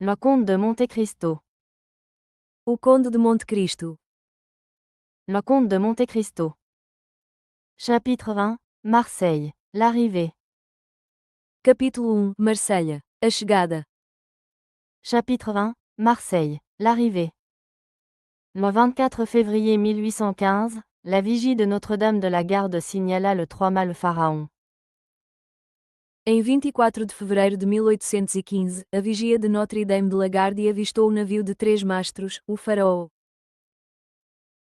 Le comte de Monte Cristo. O Conde de Monte Cristo. Le comte de Monte Cristo. Chapitre 20. Marseille. L'arrivée. Capítulo 1. Marselha. A chegada. Chapitre 20. Marseille. L'arrivée. Le 24 février 1815, la vigie de Notre-Dame de la Garde signala le trois-mâts le Pharaon. Em 24 de fevereiro de 1815, a vigia de Notre-Dame de la Garde avistou o navio de 3 mastros, o Faraó.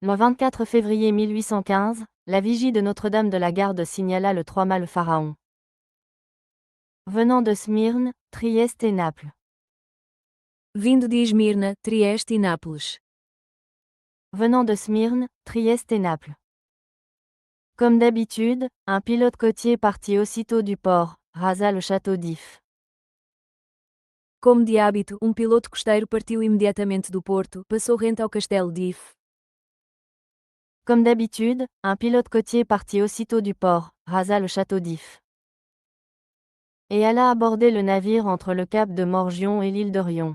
Le 24 février 1815, la vigie de Notre-Dame de la Garde signala le trois-mâts le Pharaon. Venant de Smyrne, Trieste et Naples. Vindo de Esmirna, Trieste e Nápoles. Venant de Smyrne, Trieste et Naples. Comme d'habitude, un pilote côtier partit aussitôt du port, rasa le château d'If. Como de hábito, piloto costeiro partiu imediatamente do porto, passou rente ao castelo de If. Comme d'habitude, un pilote côtier partit aussitôt du port, rasa le château d'If. Et alla aborder le navire entre le cap de Morgion et l'île de Rion.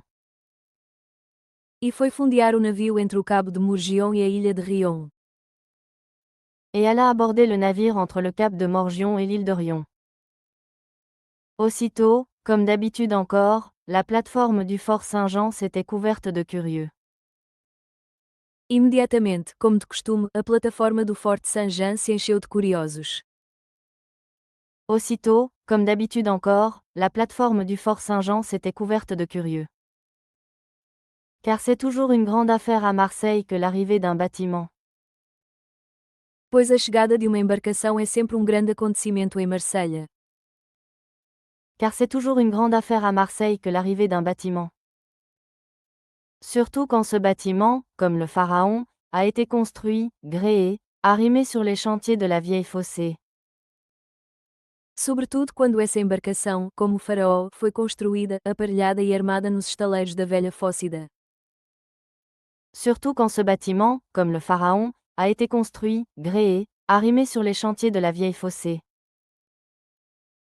E foi fundear o navio entre o cabo de Morgion e a ilha de Rion. Et alla aborder le navire entre le cap de Morgion et l'île de Rion. Aussitôt, comme d'habitude encore, la plateforme du fort Saint-Jean s'était couverte de curieux. Imediatamente, como de costume, a plataforma do Forte Saint-Jean se encheu de curiosos. Aussitôt, comme d'habitude encore, la plateforme du fort Saint-Jean s'était couverte de curieux. Car c'est toujours une grande affaire à Marseille que l'arrivée d'un bâtiment. Pois a chegada de uma embarcação é sempre grande acontecimento em Marselha. Car c'est toujours une grande affaire à Marseille que l'arrivée d'un bâtiment. Surtout quand ce bâtiment, comme le Pharaon, a été construit, gréé, arrimé sur les chantiers de la vieille fossée. Sobretudo quando essa embarcação, como o Faraó, foi construída, aparelhada e armada nos estaleiros da velha Fócida. Surtout quand ce bâtiment, comme le Pharaon, a été construit, gréé, arrimé sur les chantiers de la vieille fossée.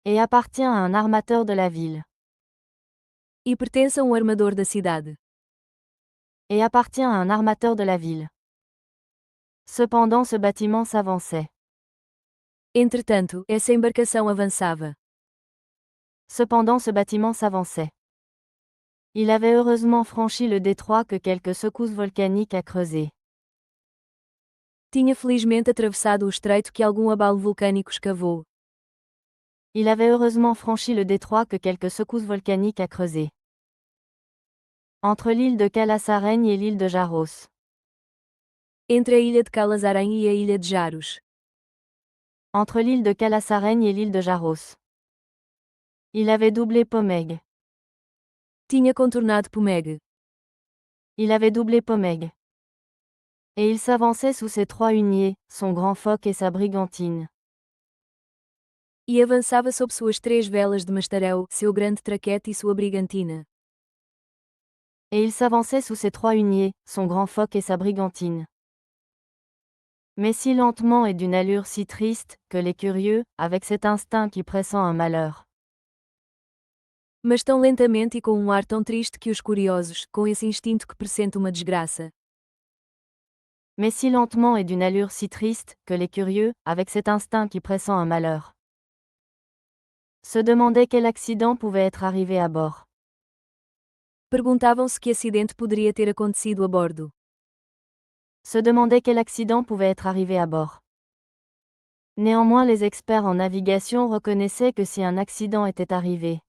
Et appartient à un armateur de la ville. E pertence a armador da cidade. Et appartient à un armateur de la ville. Cependant ce bâtiment s'avançait. Entretanto, essa embarcação avançava. Cependant ce bâtiment s'avançait. Il avait heureusement franchi le détroit que quelques secousses volcaniques a creusé. Tinha felizmente atravessado o estreito que algum abalo vulcânico escavou. Il avait heureusement franchi le détroit que quelques secousses volcaniques a creusé. Entre l'île de Calassareigne et l'île de Jaros. Entre a ilha de Calazarém e a ilha de Jaros. Entre l'île de Calassareigne et l'île de Jaros. Il avait doublé Pomègue. Tinha contornado Pomègue. Il avait doublé Pomègue. Et il s'avançait sous ses trois huniers, son grand foc et sa brigantine. E avançava sob suas 3 velas de mastarel, seu grande traquete e sua brigantina. Et il s'avançait sous ses trois huniers, son grand foc et sa brigantine. Mais si lentement et d'une allure si triste, que les curieux, avec cet instinct qui pressent un malheur. Mas tão lentamente e com ar tão triste que os curiosos, com esse instinto que pressente uma desgraça. Mais si lentement et d'une allure si triste, que les curieux, avec cet instinct qui pressent un malheur. Se demandaient quel accident pouvait être arrivé à bord. Perguntavam-se que acidente poderia ter acontecido a bordo. Se demandaient quel accident pouvait être arrivé à bord. Néanmoins les experts en navigation reconnaissaient que si un accident était arrivé.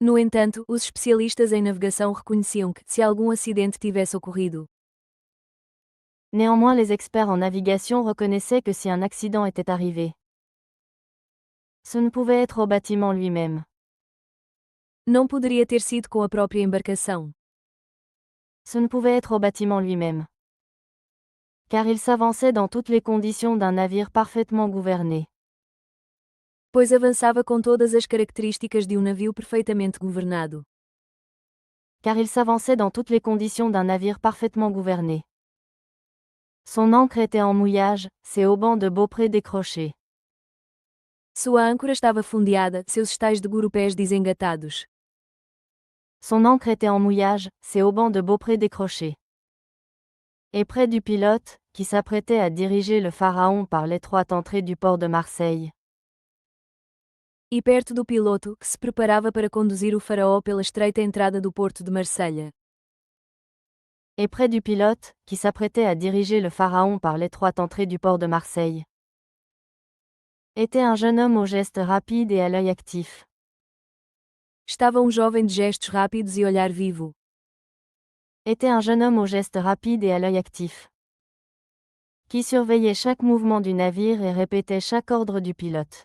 No entanto, os especialistas em navegação reconheciam que, se algum acidente tivesse ocorrido. Néanmoins les experts en navigation reconnaissaient que si un accident était arrivé. Ce ne pouvait être au bâtiment lui-même. Não poderia ter sido com a própria embarcação. Ce ne pouvait être au bâtiment lui-même. Car il s'avançait dans toutes les conditions d'un navire parfaitement gouverné. Pois avançava com todas as características de navio perfeitamente governado. Car il s'avançait dans toutes les conditions d'un navire parfaitement gouverné. Son ancre était en mouillage, ses haubans de beaupré décrochés. Sua âncora estava fundeada, seus estais de gurupés desengatados. Son ancre était en mouillage, ses haubans de beaupré décrochés. Et près du pilote, qui s'apprêtait à diriger le pharaon par l'étroite entrée du port de Marseille. E perto do piloto, que se preparava para conduzir o faraó pela estreita entrada do porto de Marselha. Et près du pilote, qui s'apprêtait à diriger le pharaon par l'étroite entrée du port de Marseille. Était un jeune homme aux gestes rapides et à l'œil actif. Estava jovem de gestos rápidos e olhar vivo. Était un jeune homme aux gestes rapides et à l'œil actif. Qui surveillait chaque mouvement du navire et répétait chaque ordre du pilote.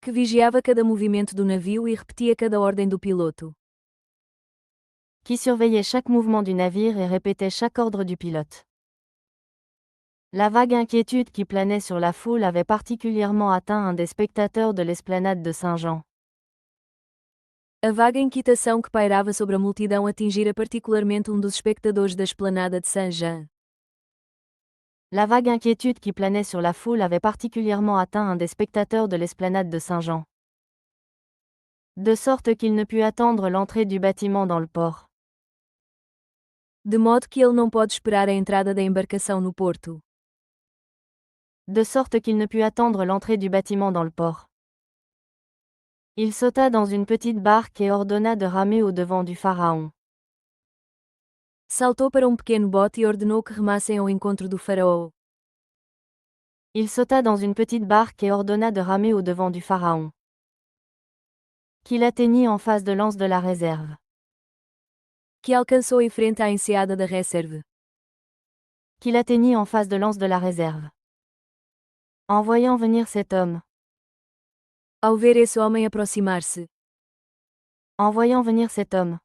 Que vigiava cada movimento do navio e repetia cada ordem do piloto. Qui surveillait chaque mouvement du navire et répétait chaque ordre du pilote. La vague inquiétude qui planait sur la foule avait particulièrement atteint un des spectateurs de l'esplanade de Saint-Jean. A vaga inquietação que pairava sobre a multidão atingira particularmente dos espectadores da esplanada de Saint-Jean. La vague inquiétude qui planait sur la foule avait particulièrement atteint un des spectateurs de l'esplanade de Saint-Jean. De sorte qu'il ne put attendre l'entrée du bâtiment dans le port. De modo que ele não pode esperar a entrada da embarcação no porto. De sorte qu'il ne put attendre l'entrée du bâtiment dans le port. Il sauta dans une petite barque et ordonna de ramer au devant du pharaon. Saltou para pequeno bote e ordenou que remassem ao encontro do faraó. Il sauta dans une petite barque et ordonna de ramer au devant du pharaon. Qu'il atteignit en face de l'anse de la réserve. Que alcançou em frente à enseada da réserve. Qu'il atteignit en face de l'anse de la réserve. En voyant venir cet homme. Ao ver esse homem aproximar-se. En voyant venir cet homme.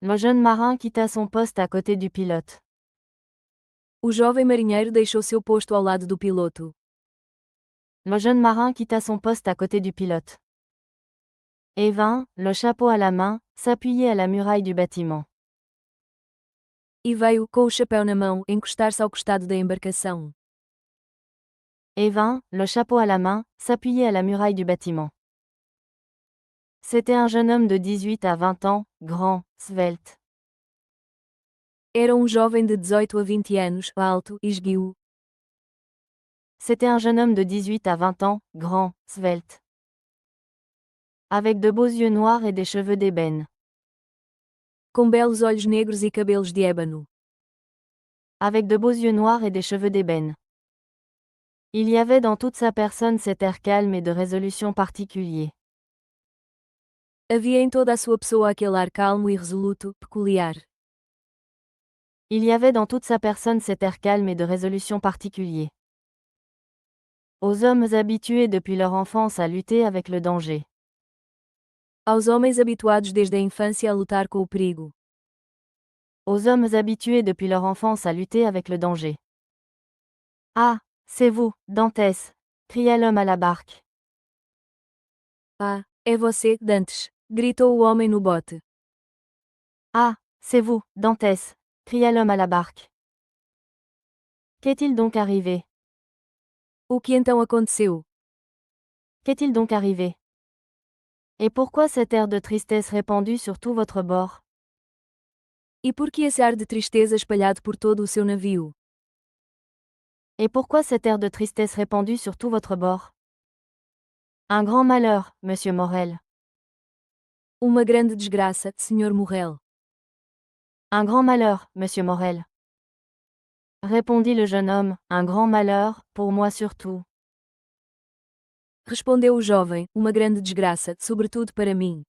Le jeune marin quitta son poste à côté du pilote. O jovem marinheiro deixou seu posto ao lado do piloto. Le jeune marin quitta son poste à côté du pilote. Et vint, le chapeau à la main, s'appuyer à la muraille du bâtiment. E veio, com o chapéu na mão, encostar-se ao costado da embarcação. Et vint, le chapeau à la main, s'appuyer à la muraille du bâtiment. C'était un jeune homme de 18 à 20 ans, grand, svelte. Era jovem de 18 a 20 anos, alto, esguio. C'était un jeune homme de 18 à 20 ans, grand, svelte. Avec de beaux yeux noirs et des cheveux d'ébène. Com belos olhos negros e cabelos de ébano. Avec de beaux yeux noirs et des cheveux d'ébène. Il y avait dans toute sa personne cet air calme et de résolution particulier. Havia em toda a sua pessoa aquele ar calmo e resoluto, peculiar. Il y avait dans toute sa personne cet air calme et de résolution particulier. Aux hommes habitués depuis leur enfance à lutter avec le danger. Aos homens habituados desde a infância a lutar com o perigo. Aux hommes habitués depuis leur enfance à lutter avec le danger. Ah, c'est vous, Dantès, cria l'homme à la barque. Ah, é você, Dantes, gritou o homem no bote. Ah, c'est vous, Dantès, cria l'homme à la barque. Qu'est-il donc arrivé? O que então aconteceu? Qu'est-il donc arrivé? Et pourquoi cet air de tristesse répandu sur tout votre bord? E por que esse ar de tristeza espalhado por todo o seu navio? Et pourquoi cet air de tristesse répandu sur tout votre bord? Un grand malheur, monsieur Morel. Uma grande desgraça, Sr. Morrel. Un grand malheur, monsieur Morel. Répondit le jeune homme, un grand malheur, pour moi surtout. Respondeu o jovem, uma grande desgraça, sobretudo para mim.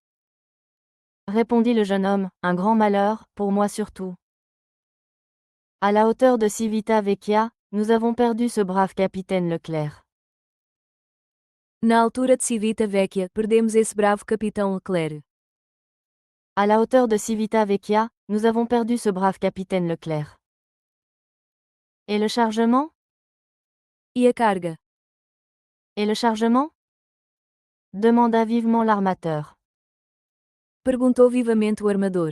Répondit le jeune homme, un grand malheur, pour moi surtout. À la hauteur de Civita Vecchia, nous avons perdu ce brave capitaine Leclerc. Na altura de Civita Vecchia, perdemos esse bravo capitão Leclerc. À la hauteur de Civita Vecchia, nous avons perdu ce brave capitaine Leclerc. Et le chargement? E a carga? Et le chargement? Demanda vivement l'armateur. Perguntou vivamente o armador.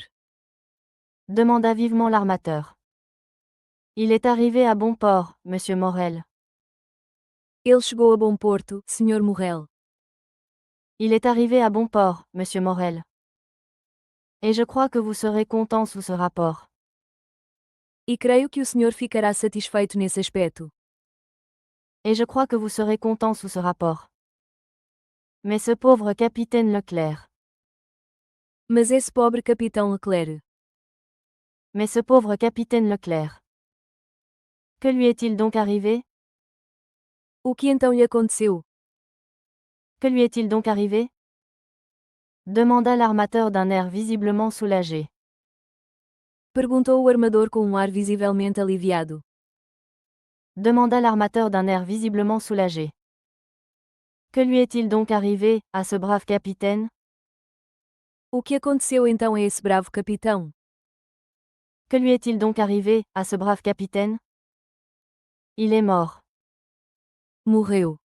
Demanda vivement l'armateur. Il est arrivé à bon port, monsieur Morel. Ele chegou a bom porto, Sr. Morrel. Il est arrivé à bon port, monsieur Morel. Et je crois que vous serez content sous ce rapport. E creio que o senhor ficará satisfeito nesse aspecto. Et je crois que vous serez content sous ce rapport. Mais ce pauvre capitaine Leclerc. Mas esse pobre capitão Leclerc. Mais ce pauvre capitaine Leclerc. Que lui est-il donc arrivé? O que então lhe aconteceu? Que lui est-il donc arrivé? Demanda l'armateur d'un air visiblement soulagé. Perguntou o armador com um ar visivelmente aliviado. Demanda l'armateur d'un air visiblement soulagé. Que lui est-il donc arrivé, à ce brave capitaine? O que aconteceu então a esse bravo capitão? Que lui est-il donc arrivé, à ce brave capitaine? Il est mort. Morreu.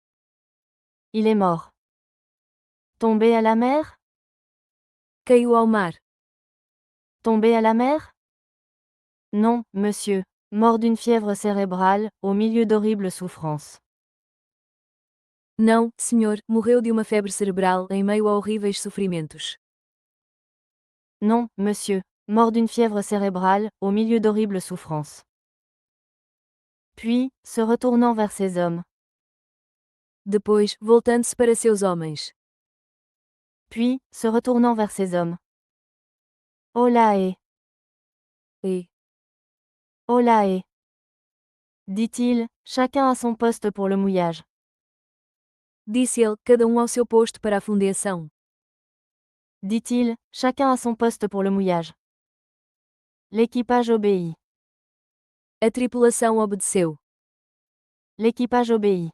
Il est mort. Tombé à la mer? Caiu ao mar. Tombé à la mer? Non, monsieur. Mort d'une fièvre cérébrale, au milieu d'horribles souffrances. Não, senhor, morreu de uma febre cerebral em meio a horríveis sofrimentos. Non, monsieur. Mort d'une fièvre cérébrale, au milieu d'horribles souffrances. Puis, se retournant vers ses hommes. Depois, voltando-se para seus homens. Puis, se retournant vers ses hommes. Oh là E, oh là dit-il, chacun à son poste pour le mouillage. disse ele, cada um ao seu posto para a fundeação. Dit-il, chacun à son poste pour le mouillage. L'équipage obéit. A tripulação obedeceu. L'équipage obéit.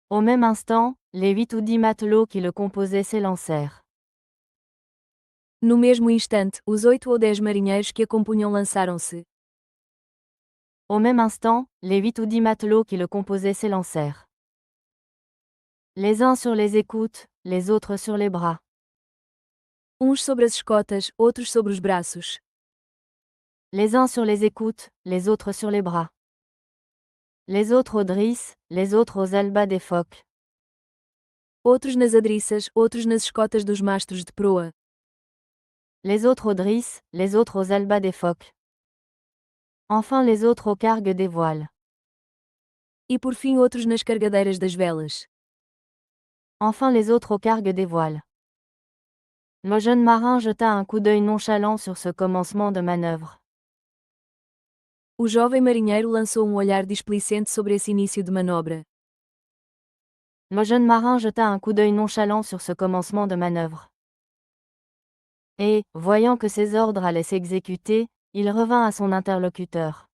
Au même instant, les 8 ou 10 matelots qui le composaient s'élancèrent. No mesmo instante, os 8 ou 10 marinheiros que a compunham lançaram-se. Au même instant, les 8 ou 10 matelots qui le composaient s'élancèrent. Les uns sur les écoutes, les autres sur les bras. Uns sobre as escotas, outros sobre os braços. Les uns sur les écoutes, les autres sur les bras. Les autres aux drisses, les autres aux albas des phoques. Outros nas adriças, outros nas escotas dos mastros de proa. Les autres aux drisses, les autres aux albas des phoques. Enfin les autres aux cargues des voiles. E por fim outros nas cargadeiras das velas. Enfin les autres aux cargues des voiles. Le jeune marin jeta un coup d'œil nonchalant sur ce commencement de manœuvre. O jovem marinheiro lançou um olhar displicente sobre esse início de manobra. Le jeune marin jeta un coup d'œil nonchalant sur ce commencement de manœuvre. Et, voyant que ses ordres allaient s'exécuter, il revint à son interlocuteur.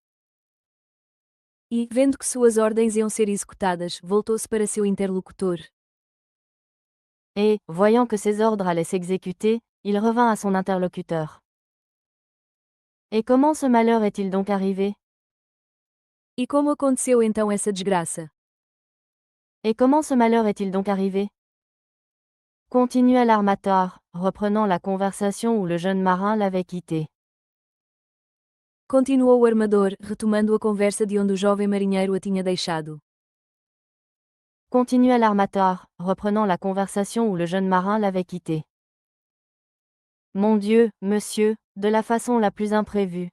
E, vendo que suas ordens iam ser executadas, voltou-se para seu interlocutor. Et, voyant que ses ordres allaient s'exécuter, il revint à son interlocuteur. Et comment ce malheur est-il donc arrivé? E como aconteceu então essa desgraça? Et comment ce malheur est-il donc arrivé? Continua l'armateur, reprenant la conversation où le jeune marin l'avait quitté. Continuou o armador, retomando a conversa de onde o jovem marinheiro a tinha deixado. Continua l'armateur, reprenant la conversation où le jeune marin l'avait quitté. Mon Dieu, monsieur, de la façon la plus imprévue.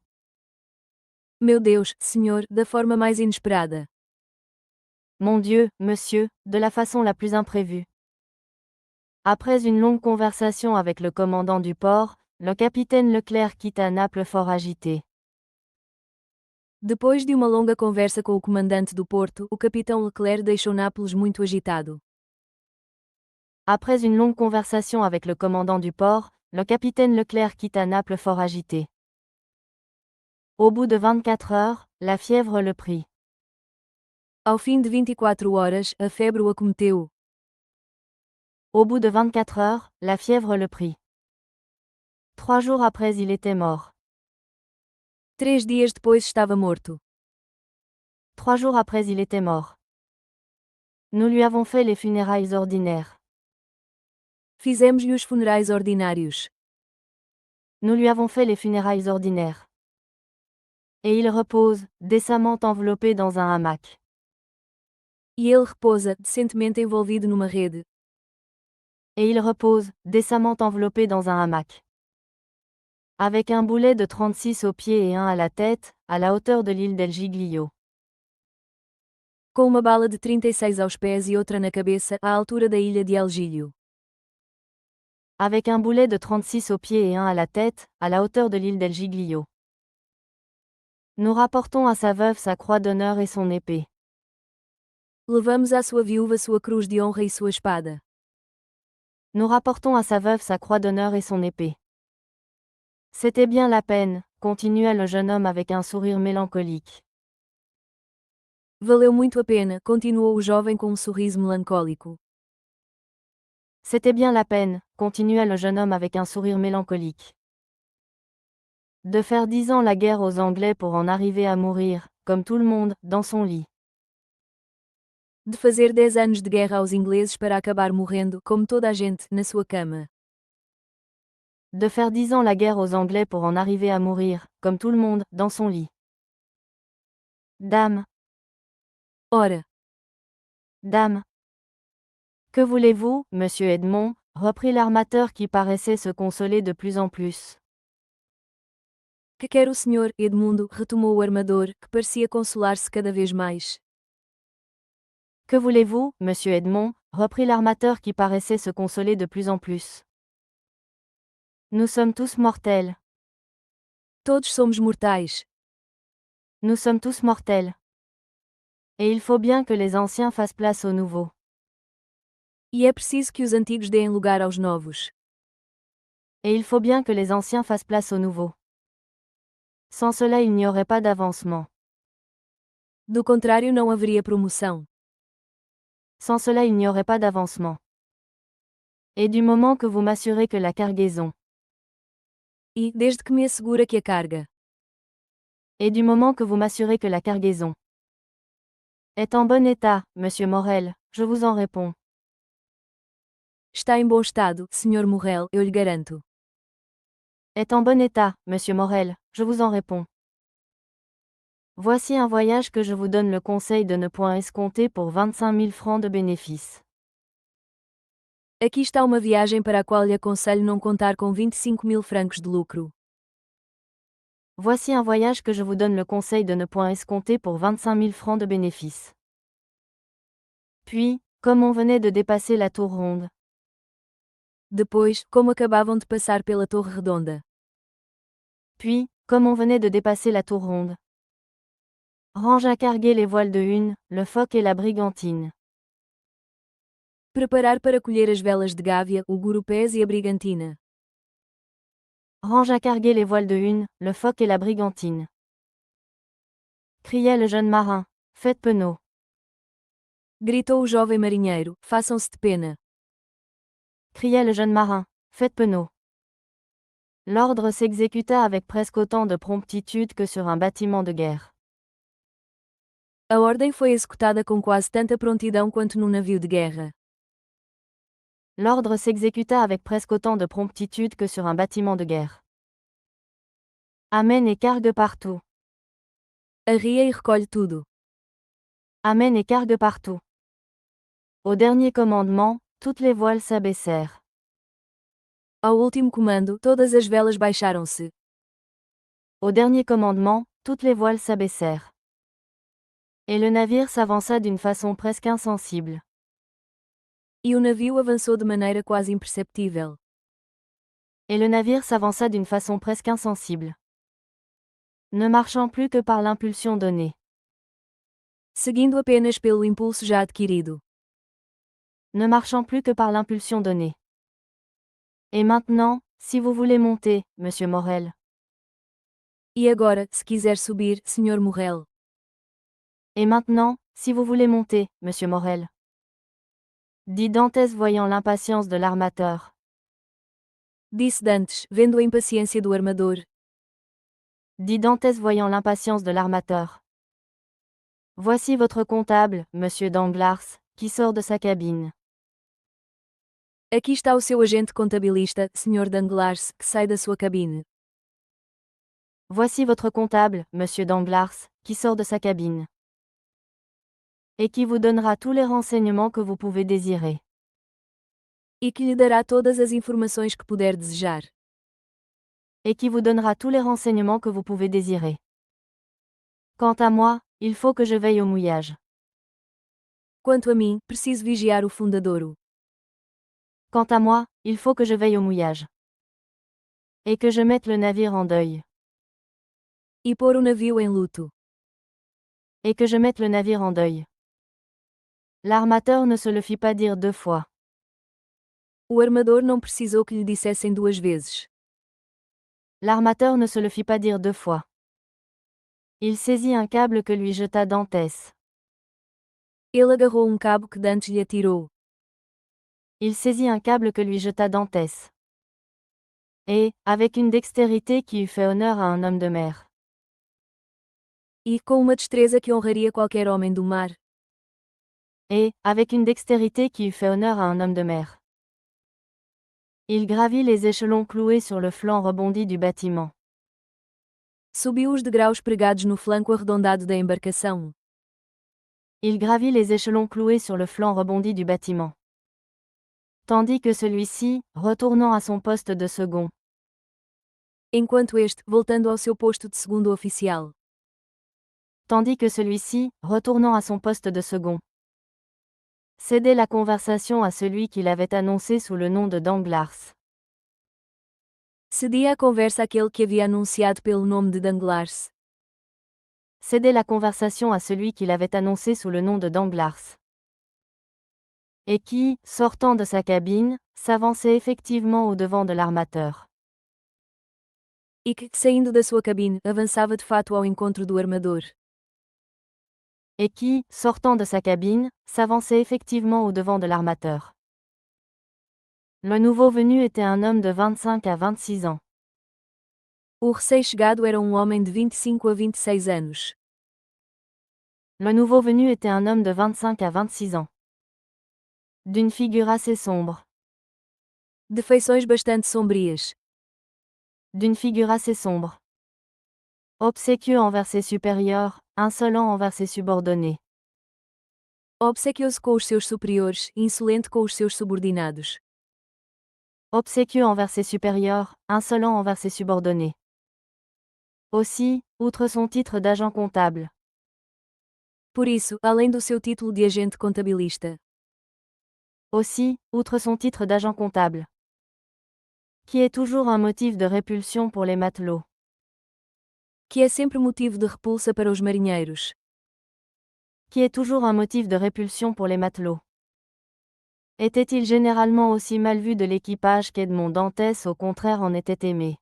Meu Deus, senhor, da forma mais inesperada. Mon Dieu, monsieur, de la façon la plus imprévue. Après une longue conversation avec le commandant du port, le capitaine Leclerc quitta Naples fort agité. Depois de uma longa conversa com o comandante do porto, o capitão Leclerc deixou Nápoles muito agitado. Après une longue conversation avec le commandant du port, le capitaine Leclerc quitta Naples fort agité. Au bout de 24 heures, la fièvre le prit. Ao fim de 24 horas, a febre o acometeu. Au bout de 24 heures, la fièvre le prit. 3 jours après il était mort. 3 dias depois estava morto. 3 jours après il était mort. Nous lui avons fait les funérailles ordinaires. Fizemos-lhe os funerais ordinários. Nous lui avons fait les funérailles ordinaires. Et il repose, décemment enveloppé dans un hamac. E ele repousa, decentemente envolvido numa rede. Et il repose, décemment enveloppé dans un hamac. Avec un boulet de 36 aux pieds et un à la tête, à la hauteur de l'île del Giglio. Com uma bala de 36 aos pés e outra na cabeça, à altura da ilha de El Gilho. Avec un boulet de 36 aux pieds et un à la tête, à la hauteur de l'île del Giglio. Nous rapportons à sa veuve sa croix d'honneur et son épée. Levamos à sua viúva sua cruz de honra e sua espada. Nous rapportons à sa veuve sa croix d'honneur et son épée. C'était bien la peine, continua le jeune homme avec un sourire mélancolique. Valeu muito a pena, continuou o jovem com sorriso melancólico. C'était bien la peine, continua le jeune homme avec un sourire mélancolique. De faire 10 ans la guerre aux Anglais pour en arriver à mourir, comme tout le monde, dans son lit. De fazer 10 anos de guerra aos ingleses para acabar morrendo, como toda a gente, na sua cama. De faire 10 ans la guerre aux Anglais pour en arriver à mourir, comme tout le monde, dans son lit. Dame, Ora, dame. Que voulez-vous, monsieur Edmond, reprit l'armateur qui paraissait se consoler de plus en plus. que quer o senhor, Edmundo, retomou o armador, que parecia consolar-se cada vez mais. Que voulez-vous, monsieur Edmond, reprit l'armateur qui paraissait se consoler de plus en plus. Nous sommes tous mortels. Todos somos mortais. Nous sommes tous mortels. Et il faut bien que les anciens fassent place aux nouveaux. E é preciso que os antigos deem lugar aos novos. Et il faut bien que les anciens fassent place aux nouveaux. Sans cela il n'y aurait pas d'avancement. Do contrário, não haveria promoção. Sans cela il n'y aurait pas d'avancement. Et du moment que vous m'assurez que la cargaison. E, desde que me assegura que a carga Et du moment que vous m'assurez que la cargaison est en bon état, monsieur Morel, je vous en réponds. está em bom estado, Sr. Morrel, eu lhe garanto. Est en bon état, monsieur Morel, je vous en réponds. Voici un voyage que je vous donne le conseil de ne point escompter pour 25 000 francs de bénéfice. Aqui está uma viagem para a qual lhe aconselho não contar com 25.000 francos de lucro. Voici un voyage que je vous donne le conseil de ne point escompter pour 25 000 francs de bénéfice. Puis, comme on venait de dépasser la tour ronde. Depois, como acabavam de passar pela Torre Redonda. Puis, comme on venait de dépasser la tour ronde. Range à carguer les voiles de Hune, le Phoque et la Brigantine. Preparar para colher as velas de Gávea, o Gurupés e a Brigantina. Range à carguer les voiles de Hune, le Phoque et la Brigantine. Criait le jeune marin. Faites penaud. Gritou o jovem marinheiro, façam-se de pena. Criait le jeune marin. Faites penaud. L'ordre s'exécuta avec presque autant de promptitude que sur un bâtiment de guerre. A ordem foi executada com quase tanta prontidão quanto num navio de guerra. L'ordre s'exécuta avec presque autant de promptitude que sur un bâtiment de guerre. Amène et cargue partout. Arria e recolhe tudo. Amène et cargue partout. Au dernier commandement, toutes les voiles s'abaissèrent. Ao último comando, todas as velas baixaram-se. Au dernier commandement, toutes les voiles s'abaissèrent. Et le navire s'avança d'une façon presque insensible. E o navio avançou de maneira quase imperceptível. Et le navire s'avança d'une façon presque insensible. Ne marchant plus que par l'impulsion donnée. Seguindo apenas pelo impulso já adquirido. Ne marchant plus que par l'impulsion donnée. Et maintenant, si vous voulez monter, monsieur Morel. E agora, se quiser subir, Sr. Morrel. Et maintenant, si vous voulez monter, monsieur Morel. Dit Dantès voyant l'impatience de l'armateur. Disse Dantes, vendo a impaciência do armador. Dit Dantès voyant l'impatience de l'armateur. Voici votre comptable, monsieur Danglars, qui sort de sa cabine. Aqui está o seu agente contabilista, Sr. Danglars, que sai da sua cabine. Voici votre comptable, monsieur Danglars, qui sort de sa cabine. Et qui vous donnera tous les renseignements que vous pouvez désirer. E que lhe dará todas as informações que puder desejar. et qui vous donnera tous les renseignements que vous pouvez désirer. Quant à moi, il faut que je veille au mouillage. Quanto a mim, preciso vigiar o fundadouro. Quant à moi, il faut que je veille au mouillage. Et que je mette le navire en deuil. E pôr o navio em luto. Et que je mette le navire en deuil. L'armateur ne se le fit pas dire 2 fois. O armador não precisou que lhe dissessem 2 vezes. L'armateur ne se le fit pas dire 2 fois. Il saisit un câble que lui jeta Dantès. Ele agarrou cabo que Dantes lhe atirou. Il saisit un câble que lui jeta Dantès. Et, avec une dextérité qui eût fait honneur à un homme de mer. E, com uma destreza que honraria qualquer homem do mar. Et, avec une dextérité qui eût fait honneur à un homme de mer. Il gravit les échelons cloués sur le flanc rebondi du bâtiment. Subiu os degraus pregados no flanco arredondado da embarcação. Il gravit les échelons cloués sur le flanc rebondi du bâtiment. Tandis que celui-ci, retournant à son poste de second. Enquanto este, voltando ao seu posto de segundo oficial. Tandis que celui-ci, retournant à son poste de second. Cédait la conversation à celui qui l'avait annoncé sous le nom de Danglars. Cedia a conversa àquele que havia anunciado pelo nome de Danglars. Cédait la conversation à celui qui l'avait annoncé sous le nom de Danglars. Et qui, sortant de sa cabine, s'avançait effectivement au-devant de l'armateur. E que, saindo da sua cabine, avançava de fato ao encontro do armador. Et qui, sortant de sa cabine, s'avançait effectivement au-devant de l'armateur. Le nouveau venu était un homme de 25 à 26 ans. O recém-chegado era homem de 25 a 26 anos. Le nouveau venu était un homme de 25 à 26 ans. D'une figure assez sombre. De feições bastante sombrias. D'une figure assez sombre. Obséquieux envers ses supérieurs, insolent envers ses subordonnés. Obsequioso com os seus superiores, insolente com os seus subordinados. Obséquieux envers ses supérieurs, insolent envers ses subordonnés. Aussi, outre son titre d'agent comptable. Por isso, além do seu título de agente contabilista. Aussi, outre son titre d'agent comptable. Qui est toujours un motif de répulsion pour les matelots. Que é sempre motivo de repulsa para os marinheiros. Qui est toujours un motif de répulsion pour les matelots. Était-il généralement aussi mal vu de l'équipage qu'Edmond Dantès au contraire en était aimé?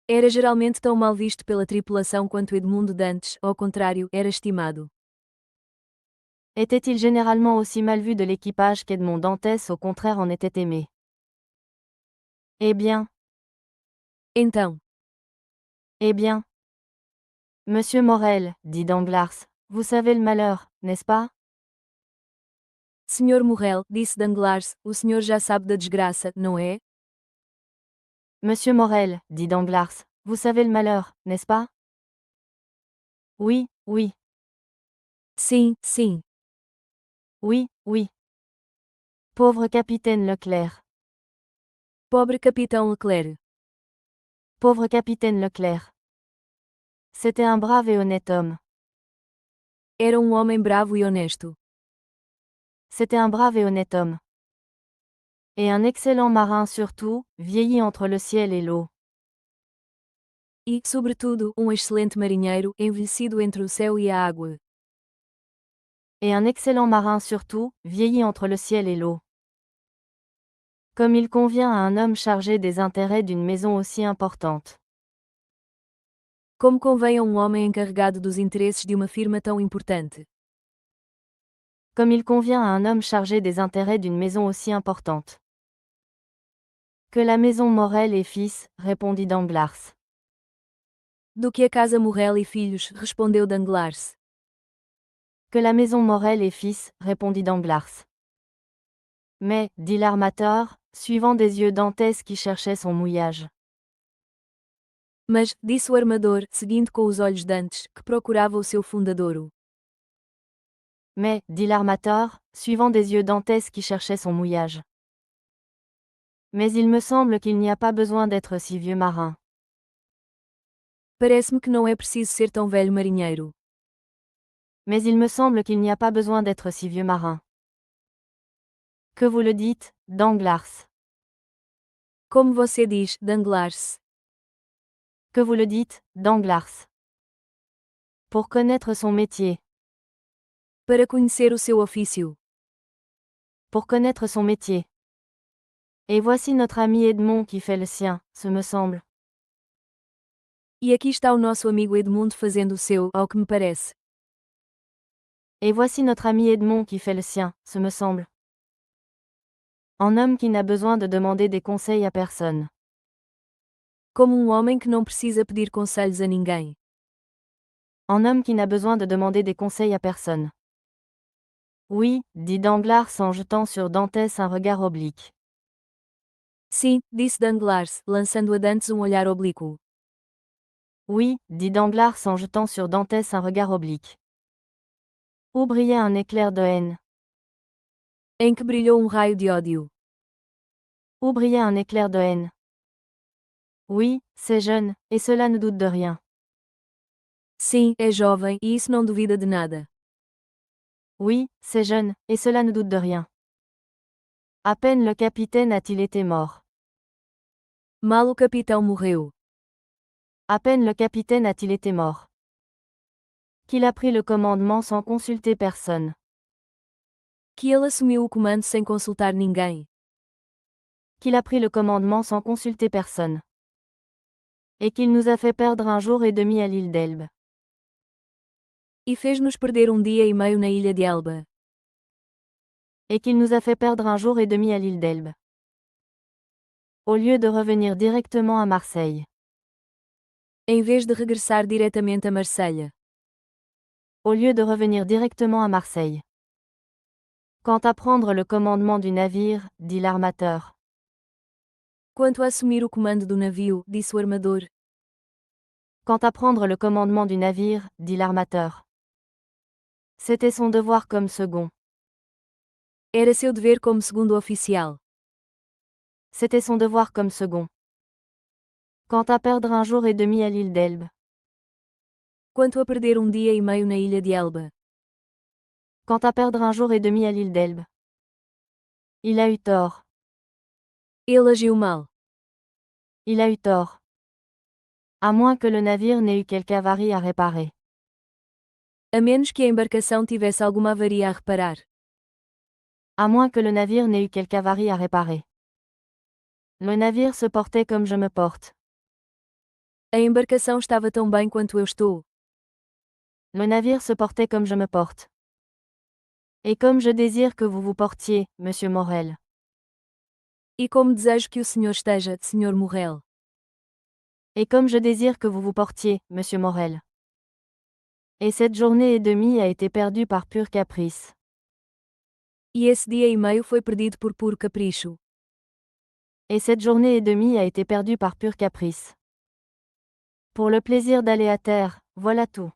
Era geralmente tão mal visto pela tripulação quanto Edmundo Dantes, ao contrário, era estimado. Était-il généralement aussi mal vu de l'équipage qu'Edmond Dantès au contraire en était aimé? Eh bien. Então. Eh bien. Monsieur Morel, dit Danglars, vous savez le malheur, n'est-ce pas? Senhor Morrel, disse Danglars, o senhor já sabe da desgraça, não é? Monsieur Morel, dit Danglars, vous savez le malheur, n'est-ce pas? Oui, oui. Sim, sim. Oui, oui. Pauvre capitaine Leclerc. Pobre capitão Leclerc. Pauvre capitaine Leclerc. C'était un brave et honnête homme. Era homem bravo e honesto. C'était un brave et honnête homme. Et un excellent marin surtout, vieilli entre le ciel et l'eau. E, sobretudo, excelente marinheiro, envelhecido entre o céu e a água. Et un excellent marin surtout, vieilli entre le ciel et l'eau. Comme il convient à un homme chargé des intérêts d'une maison aussi importante. Como convém a homem encarregado dos interesses de uma firma tão importante. Comme il convient à un homme chargé des intérêts d'une maison aussi importante. Que la maison Morel et fils, répondit Danglars. Do que a casa Morel e filhos, respondeu Danglars. Que la maison Morel et fils, répondit Danglars. Mais, dit l'armateur, suivant des yeux Dantès qui cherchait son mouillage. Mas, disse o armador, seguindo com os olhos Dantes, que procurava o seu fundadouro. Mais, dit l'armateur, suivant des yeux Dantès qui cherchait son mouillage. Mais il me semble qu'il n'y a pas besoin d'être si vieux marin. Parece-me que não é preciso ser tão velho marinheiro. Mais il me semble qu'il n'y a pas besoin d'être si vieux marin. Que vous le dites, Danglars. Como você diz, Danglars? Que vous le dites, Danglars. Pour connaître son métier. Para conhecer o seu ofício. Pour connaître son métier. Et voici notre ami Edmond qui fait le sien, ce me semble. E aqui está o nosso amigo Edmundo fazendo o seu, ao que me parece. Et voici notre ami Edmond qui fait le sien, ce me semble. Un homme qui n'a besoin de demander des conseils à personne. Como homem que não precisa pedir conselhos a ninguém. Un homme qui n'a besoin de demander des conseils à personne. Oui, dit Danglars en jetant sur Dantès un regard oblique. Sim, disse Danglars, lançando a Dantes olhar oblíquo. Oui, dit Danglars en jetant sur Dantès un regard oblique. Où brillait un éclair de haine. Em que brilhou raio de ódio. Où brillait un éclair de haine. Oui, c'est jeune, et cela ne doute de rien. Sim, é jovem, e isso não duvida de nada. Oui, c'est jeune, et cela ne doute de rien. À peine le capitaine a-t-il été mort. Mal o capitão morreu. À peine le capitaine a-t-il été mort. Qu'il a pris le commandement sans consulter personne. Que ele assumiu o comando sem consultar ninguém. Qu'il a pris le commandement sans consulter personne. Et qu'il nous a fait perdre un jour et demi à l'île d'Elbe. E fez-nos perder dia e meio na ilha de Elba. Et qu'il nous a fait perdre un jour et demi à l'île d'Elbe. Au lieu de revenir directement à Marseille. Em vez de regressar diretamente a Marselha. Au lieu de revenir directement à Marseille. Quant à prendre le commandement du navire, dit l'armateur. Quanto a assumir o comando do navio, disse o armador. Quant à prendre le commandement du navire, dit l'armateur. C'était son devoir comme second. Era seu dever como segundo oficial. C'était son devoir comme second. Quant à perdre un jour et demi à l'île d'Elbe. Quanto a perder dia e meio na ilha de Elba. Quant à perdre un jour et demi à l'île d'Elbe. Il a eu tort. Ele agiu mal. Il a eu tort. À moins que le navire n'ait eu quelque avarie à réparer. A menos que a embarcação tivesse alguma avaria a reparar. À moins que le navire n'ait eu quelque avarie à réparer. Le navire se portait comme je me porte. A embarcação estava tão bem quanto eu estou. Le navire se portait comme je me porte. Et comme je désire que vous vous portiez, monsieur Morel. E como desejo que o senhor esteja, senhor Morel. Et comme je désire que vous vous portiez, monsieur Morel. Et cette journée et demie a été perdue par pur caprice. E esse dia e meio foi perdido por puro capricho. Et cette journée et demie a été perdue par pur caprice. Pour le plaisir d'aller à terre, voilà tout.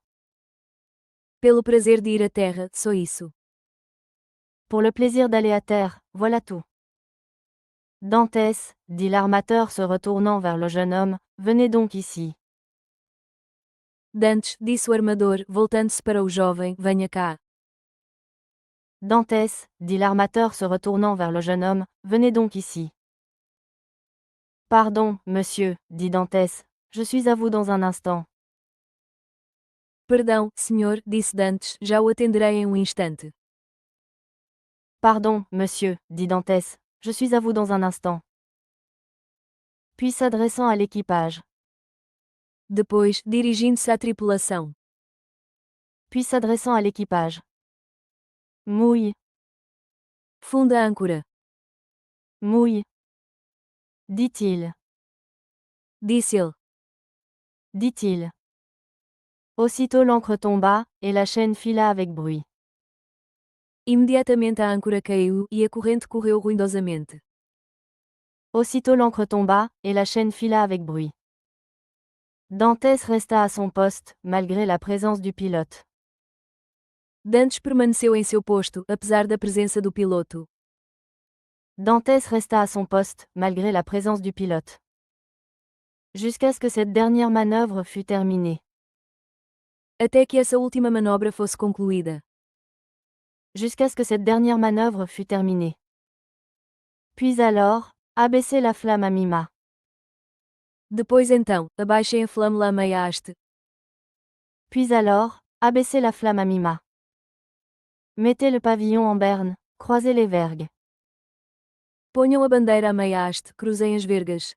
Pelo prazer de ir à terra, só isso. Pour le plaisir d'aller à terre, voilà tout. Dantès, dit l'armateur se retournant vers le jeune homme, venez donc ici. Dantes, disse o armador, voltando-se para o jovem, venha cá. Dantès, dit l'armateur se retournant vers le jeune homme, venez donc ici. Pardon, monsieur, dit Dantès, je suis à vous dans un instant. Perdão, senhor, disse Dantes, já o atenderei em instante. Pardon, monsieur, dit Dantès, je suis à vous dans un instant. Puis s'adressant à l'équipage. Depois, dirigindo-se à tripulação. Puis s'adressant à l'équipage. Mouille. Funda a âncora. Mouille. Dit-il. Disse-ele. Dit-il. Aussitôt l'ancre tomba, et la chaîne fila avec bruit. Imediatamente a âncora caiu, e a corrente correu ruidosamente. Aussitôt l'ancre tomba, et la chaîne fila avec bruit. Dantès resta à son poste, malgré la présence du pilote. Dantes permaneceu em seu posto, apesar da presença do piloto. Dantès resta à son poste, malgré la présence du pilote. Jusqu'à ce que cette dernière manœuvre fût terminée. Até que essa última manobra fosse concluída. Jusqu'à ce que cette dernière manœuvre fût terminée. Puis alors, abaissez la flamme à mi-mât. Depois então, abaixem a flâmula a meia haste. Puis alors, abaissez la flamme à mi-mât. Mettez le pavillon en berne, croisez les vergues. Ponham a bandeira a meia haste, cruzem as vergas.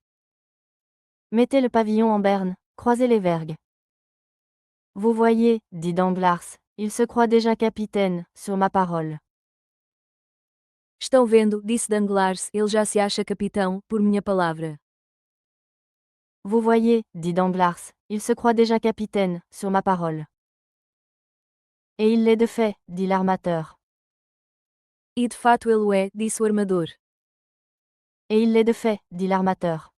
Mettez le pavillon en berne, croisez les vergues. Vous voyez, dit Danglars, il se croit déjà capitaine, sur ma parole. Estão vendo, disse Danglars, ele já se acha capitão, por minha palavra. Vous voyez, dit Danglars, il se croit déjà capitaine, sur ma parole. Et il l'est de fait, dit l'armateur. E de fato ele o é, disse o armador. Et il l'est de fait, dit l'armateur.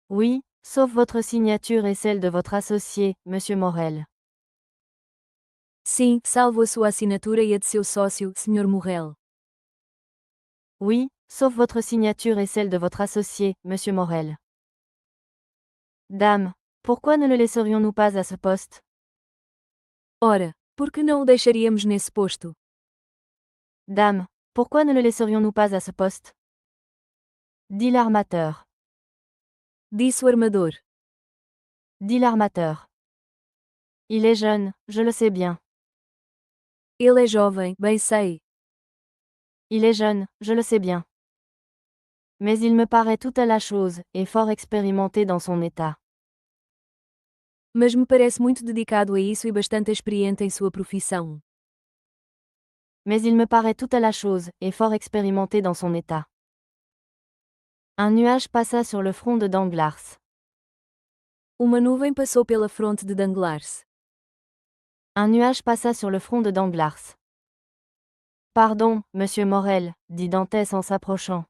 Oui, sauf votre signature et celle de votre associé, Monsieur Morel. Sim, salvo a sua assinatura e a de seu sócio, Sr. Morrel. Oui, sauf votre signature et celle de votre associé, Monsieur Morel. Dame, pourquoi ne le laisserions-nous pas à ce poste? Ora, por que não o deixaríamos nesse posto? Dame, pourquoi ne le laisserions-nous pas à ce poste? Dit l'armateur. Disse o armador. Dit l'armateur. Il est jeune, je le sais bien. Ele é jovem, bem sei. Il est jeune, je le sais bien. Mais il me paraît tout à la chose, et fort expérimenté dans son état. Mas me parece muito dedicado a isso e bastante experiente em sua profissão. Mais il me paraît tout à la chose, et fort expérimenté dans son état. Un nuage passa sur le front de Danglars. Uma nuvem passou pela fronte de Danglars. Un nuage passa sur le front de Danglars. Pardon, Monsieur Morel, dit Dantès en s'approchant.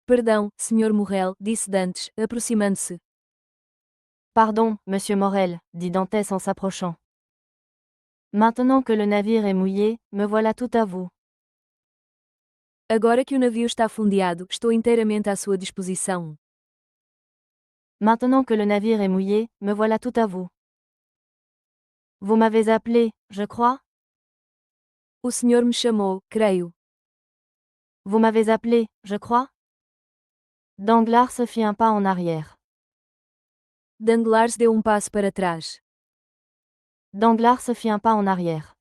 Perdão, Sr. Morrel, disse Dantes, aproximando-se. Pardon, Monsieur Morel, dit Dantès en s'approchant. Maintenant que le navire est mouillé, me voilà tout à vous. Agora que o navio está fundeado, estou inteiramente à sua disposição. Maintenant que le navire est mouillé, me voilà tout à vous. Vous m'avez appelé, je crois? O senhor me chamou, creio. Vous m'avez appelé, je crois? Danglars se fit un pas en arrière. Danglars deu passo para trás. Danglars se fit un pas en arrière.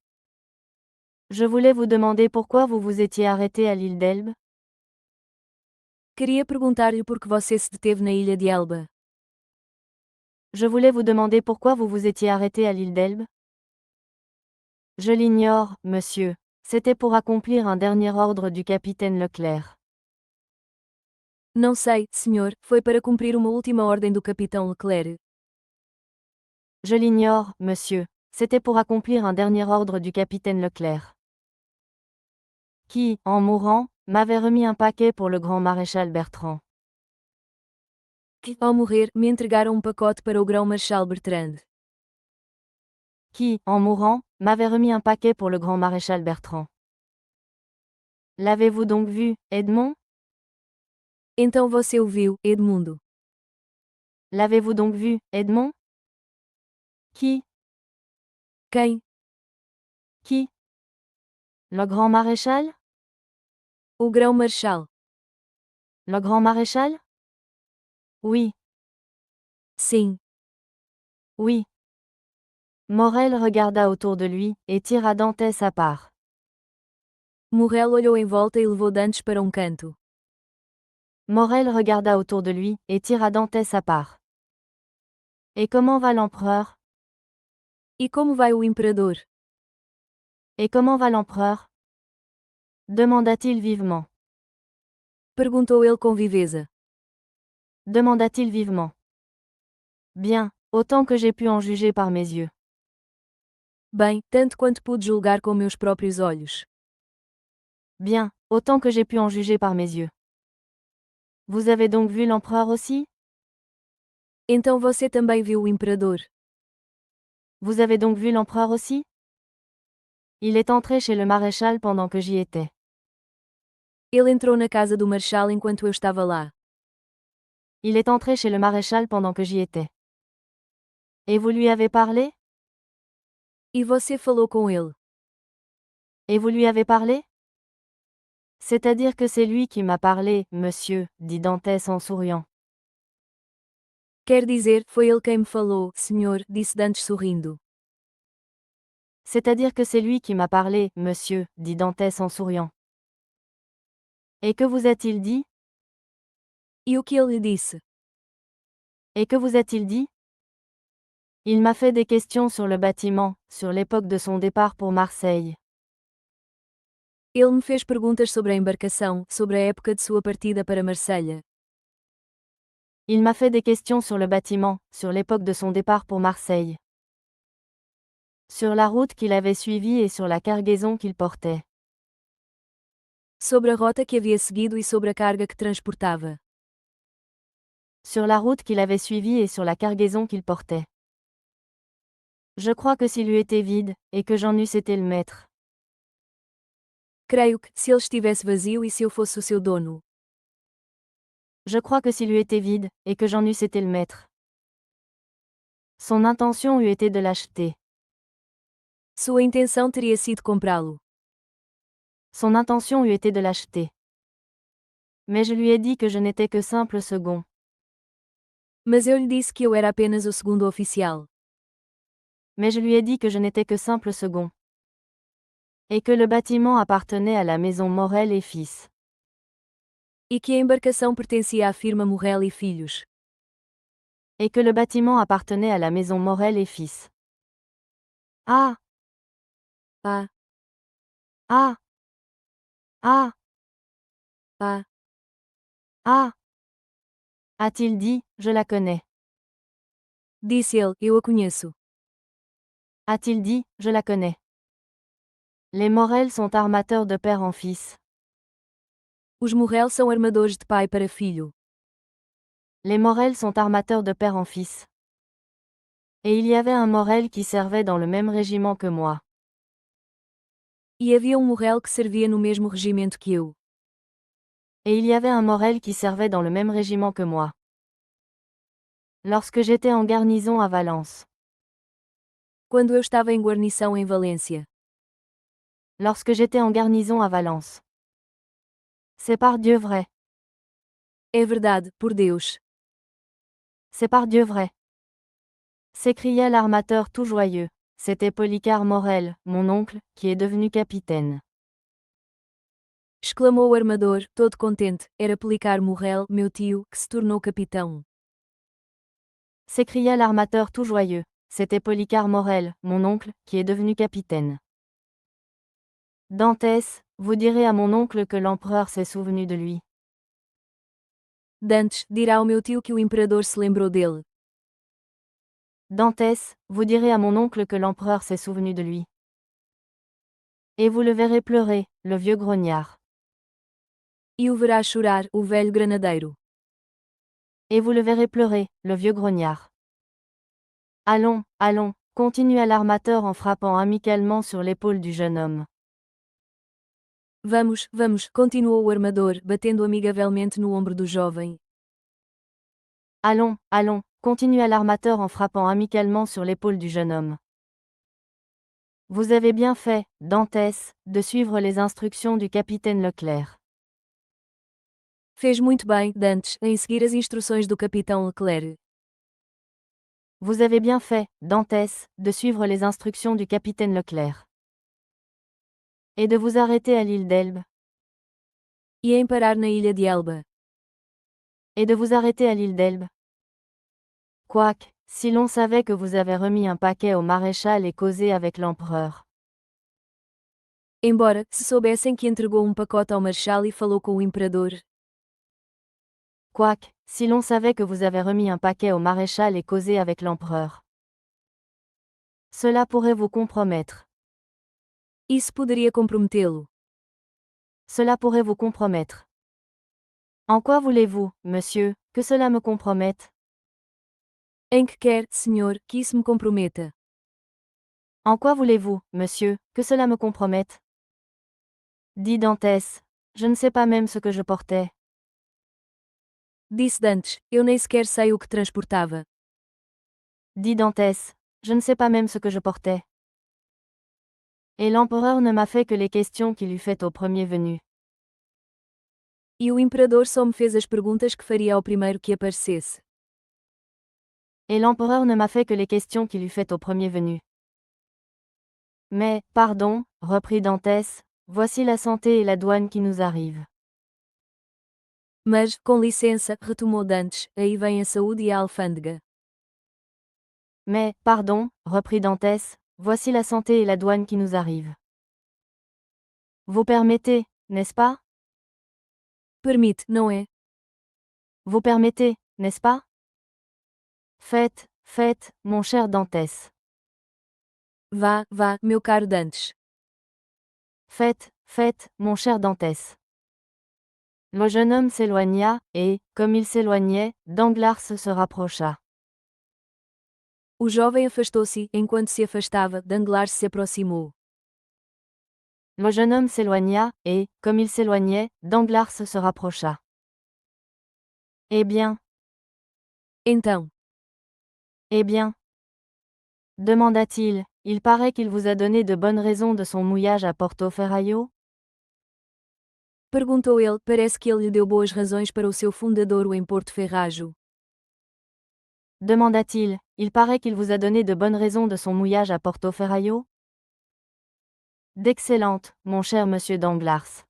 Je voulais vous demander pourquoi vous vous étiez arrêté à l'île d'Elbe? Queria perguntar-lhe por que você se deteve na ilha de Elba. Je voulais vous demander pourquoi vous vous étiez arrêté à l'île d'Elbe? Je l'ignore, monsieur. C'était pour accomplir un dernier ordre du capitaine Leclerc. Não sei, senhor, foi para cumprir uma última ordem do capitão Leclerc. Je l'ignore, monsieur. C'était pour accomplir un dernier ordre du capitaine Leclerc. Qui, en mourant, m'avait remis un paquet pour le grand maréchal Bertrand. Que, ao morrer, me entregaram pacote para o grão-marechal Bertrand. Qui, en mourant, m'avait remis un paquet pour le grand maréchal Bertrand. L'avez-vous donc vu, Edmond? Então você o viu, Edmundo. L'avez-vous donc vu, Edmond? Qui? Quem? Qui? Le grand maréchal? O grão-marechal. Le grand maréchal? Oui, Sim. oui. Morel regarda autour de lui, et tira Dantès à part. Morrel olhou em volta e levou Dantes para canto. Morel regarda autour de lui, et tira Dantès à part. Et comment va l'empereur? E como vai o imperador? Et comment va l'empereur? Demanda-t-il vivement. Perguntou ele com viveza. Demanda-t-il vivement. Bien, autant que j'ai pu en juger par mes yeux. Bem, tanto quanto pude julgar com meus próprios olhos. Bien, autant que j'ai pu en juger par mes yeux. Vous avez donc vu l'empereur aussi? Então você também viu o imperador? Vous avez donc vu l'empereur aussi? Il est entré chez le maréchal pendant que j'y étais. Ele entrou na casa do marechal enquanto eu estava lá. Il est entré chez le maréchal pendant que j'y étais. Et vous lui avez parlé? E você falou com ele? Et vous lui avez parlé? C'est-à-dire que c'est lui qui m'a parlé, monsieur, dit Dantès en souriant. Quer dizer, foi ele quem me falou, senhor, disse Dantes sorrindo. C'est-à-dire que c'est lui qui m'a parlé, monsieur, dit Dantès en souriant. Et que vous a-t-il dit? E o que ele lhe disse? Et que vous a-t-il dit? Il m'a fait des questions sur le bâtiment, sur l'époque de son départ pour Marseille. Ele me fez perguntas sobre a embarcação, sobre a época de sua partida para Marselha. Il m'a fait des questions sur le bâtiment, sur l'époque de son départ pour Marseille. Sur la route qu'il avait suivie et sur la cargaison qu'il portait. Sobre a rota que havia seguido e sobre a carga que transportava. Sur la route qu'il avait suivie et sur la cargaison qu'il portait. Je crois que s'il eût été vide, et que j'en eusse été le maître. Creio que, se ele estivesse vazio e se eu fosse o seu dono. Je crois que s'il eût été vide, et que j'en eusse été le maître. Son intention eût été de l'acheter. Sua intenção teria sido comprá-lo. Son intention eût été de l'acheter. Mais je lui ai dit que je n'étais que simple second. Mas eu lhe disse que eu era apenas o segundo oficial. Mais je lui ai dit que je n'étais que simple second. Et que le bâtiment appartenait à la maison Morel et Fils. E que a embarcação pertencia à firma Morel e Filhos. Et que le bâtiment appartenait à la maison Morel et Fils. Ah! Ah, Ah! Ah! ah, Ah! A-t-il dit, je la connais. disse ele, eu a conheço. A-t-il dit, je la connais. Les Morel sont armateurs de père en fils. Os Morel são armadores de pai para filho. Les Morel sont armateurs de père en fils. Et il y avait un Morel qui servait dans le même régiment que moi. E havia Morel que servia no mesmo regimento que eu. Et il y avait un Morel qui servait dans le même régiment que moi. Lorsque j'étais en garnison à Valence. Quando eu estava em guarnição em Valência. Lorsque j'étais en garnison à Valence. C'est par Dieu vrai. É verdade, por Deus. C'est par Dieu vrai. S'écria l'armateur tout joyeux. C'était Policar Morel, mon oncle, qui est devenu capitaine. Exclamou o armador, todo contente, era Policar Morel, meu tio, que se tornou capitão. S'écria l'armateur tout joyeux. C'était Policar Morel, mon oncle, qui est devenu capitaine. Dantès, vous direz à mon oncle que l'empereur s'est souvenu de lui. Dantes, dirá ao meu tio que o imperador se lembrou dele. Dantès, vous direz à mon oncle que l'empereur s'est souvenu de lui. Et vous le verrez pleurer, le vieux grognard. E o verá chorar, o velho granadeiro. Et vous le verrez pleurer, le vieux grognard. Allons, allons, continua l'armateur en frappant amicalement sur l'épaule du jeune homme. Vamos, vamos, continuou o armador, batendo amigavelmente no ombro do jovem. Allons, allons, continua l'armateur en frappant amicalement sur l'épaule du jeune homme. Vous avez bien fait, Dantès, de suivre les instructions du capitaine Leclerc. Fez muito bem, Dantes, em seguir as instruções do capitão Leclerc. Vous avez bien fait, Dantès, de suivre les instructions du capitaine Leclerc. Et de vous arrêter à l'île d'Elbe. E em parar na ilha de Elba. Et de vous arrêter à l'île d'Elbe. Quoique, si l'on savait que vous avez remis un paquet au maréchal et causé avec l'empereur. Embora, se soubessem que entregou pacote ao marechal e falou com o imperador. Quoique, si l'on savait que vous avez remis un paquet au maréchal et causé avec l'empereur. Cela pourrait vous compromettre. Isso poderia comprometê-lo. Cela pourrait vous compromettre. En quoi voulez-vous, monsieur, que cela me compromette? Em que quer, senhor, que isso me comprometa? En quoi voulez-vous, monsieur, que cela me compromette? Dit Dantès, Je ne sais pas même ce que je portais. Disse Dantes, eu nem sequer sei o que transportava. Dit Dantès. Je ne sais pas même ce que je portais. Et l'empereur ne m'a fait que les questions qu'il eût faites au premier venu. E o imperador só me fez as perguntas que faria ao primeiro que aparecesse. Et l'empereur ne m'a fait que les questions qu'il eût faites au premier venu. Mais, pardon, reprit Dantès, voici la santé et la douane qui nous arrivent. Mas, com licença, retomou Dantes, aí vem a saúde e a alfândega. Mais, pardon, reprit Dantès, voici la santé et la douane qui nous arrivent. Vous permettez, n'est-ce pas? Permite, não é? Vous permettez, n'est-ce pas? Faites, faites, mon cher Dantès. Vá, vá, meu caro Dantes. Faites, faites, mon cher Dantès. Le jeune homme s'éloigna, et, comme il s'éloignait, Danglars se rapprocha. O jovem afastou-se e, enquanto se afastava, Danglars se aproximou. Le jeune homme s'éloigna, et, comme il s'éloignait, Danglars se rapprocha. Eh bien, Então, eh bien, demanda-t-il, il paraît qu'il vous a donné de bonnes raisons de son mouillage à Porto Ferraio? perguntou ele, parece que ele lhe deu boas razões para o seu fundadouro em Porto Ferrajo. Demanda-t-il, il paraît qu'il vous a donné de bonnes raisons de son mouillage à Porto Ferraio? D'excellentes, mon cher monsieur Danglars.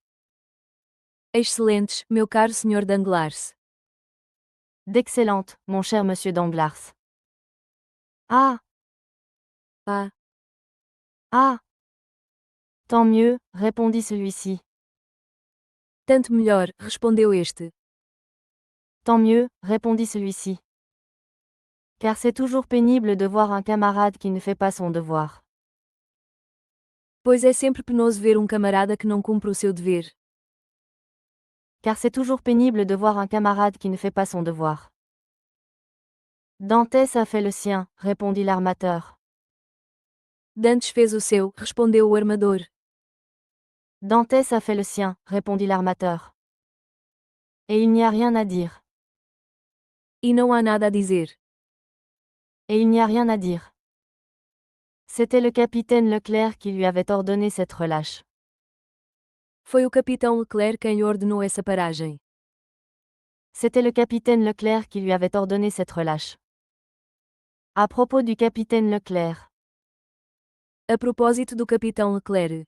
Excelentes, meu caro Sr. Danglars. D'excellentes, mon cher monsieur Danglars. Ah! Ah, Ah! Tant mieux, répondit celui-ci. tanto melhor, respondeu este. Tant mieux, répondit celui-ci. Car c'est toujours pénible de voir un camarade qui ne fait pas son devoir. Pois é sempre penoso ver camarada que não cumpre o seu dever. Car c'est toujours pénible de voir un camarade qui ne fait pas son devoir. Dantès a fait le sien, répondit l'armateur. Dantes fez o seu, respondeu o armador. Dantès a fait le sien, répondit l'armateur. Et il n'y a rien à dire. E não há nada a dizer. Et il n'y a rien à dire. C'était le capitaine Leclerc qui lui avait ordonné cette relâche. Foi o capitão Leclerc quem lhe ordenou essa paragem. C'était le capitaine Leclerc qui lui avait ordonné cette relâche. À propos du capitaine Leclerc. A propósito do capitão Leclerc.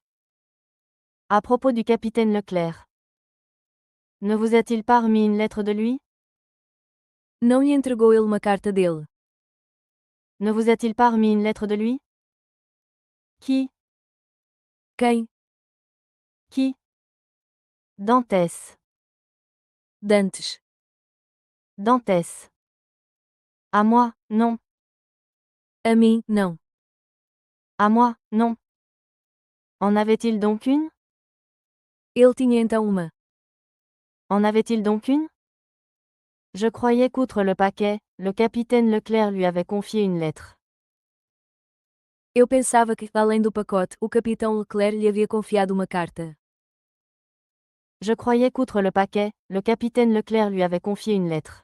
À propos du capitaine Leclerc. Ne vous a-t-il pas remis une lettre de lui? Não lhe entregou ele uma carta dele. Ne vous a-t-il pas remis une lettre de lui? Qui? Quem? Qui? Dantès. Dantes. Dantès. À moi, non. A mim, não. À moi, non. En avait-il donc une? Ele tinha então uma. En avait-il donc une? Je croyais qu'outre le paquet, le capitaine Leclerc lui avait confié une lettre. Eu pensava que, além do pacote, o capitão Leclerc lhe havia confiado uma carta. Je croyais qu'outre le paquet, le capitaine Leclerc lui avait confié une lettre.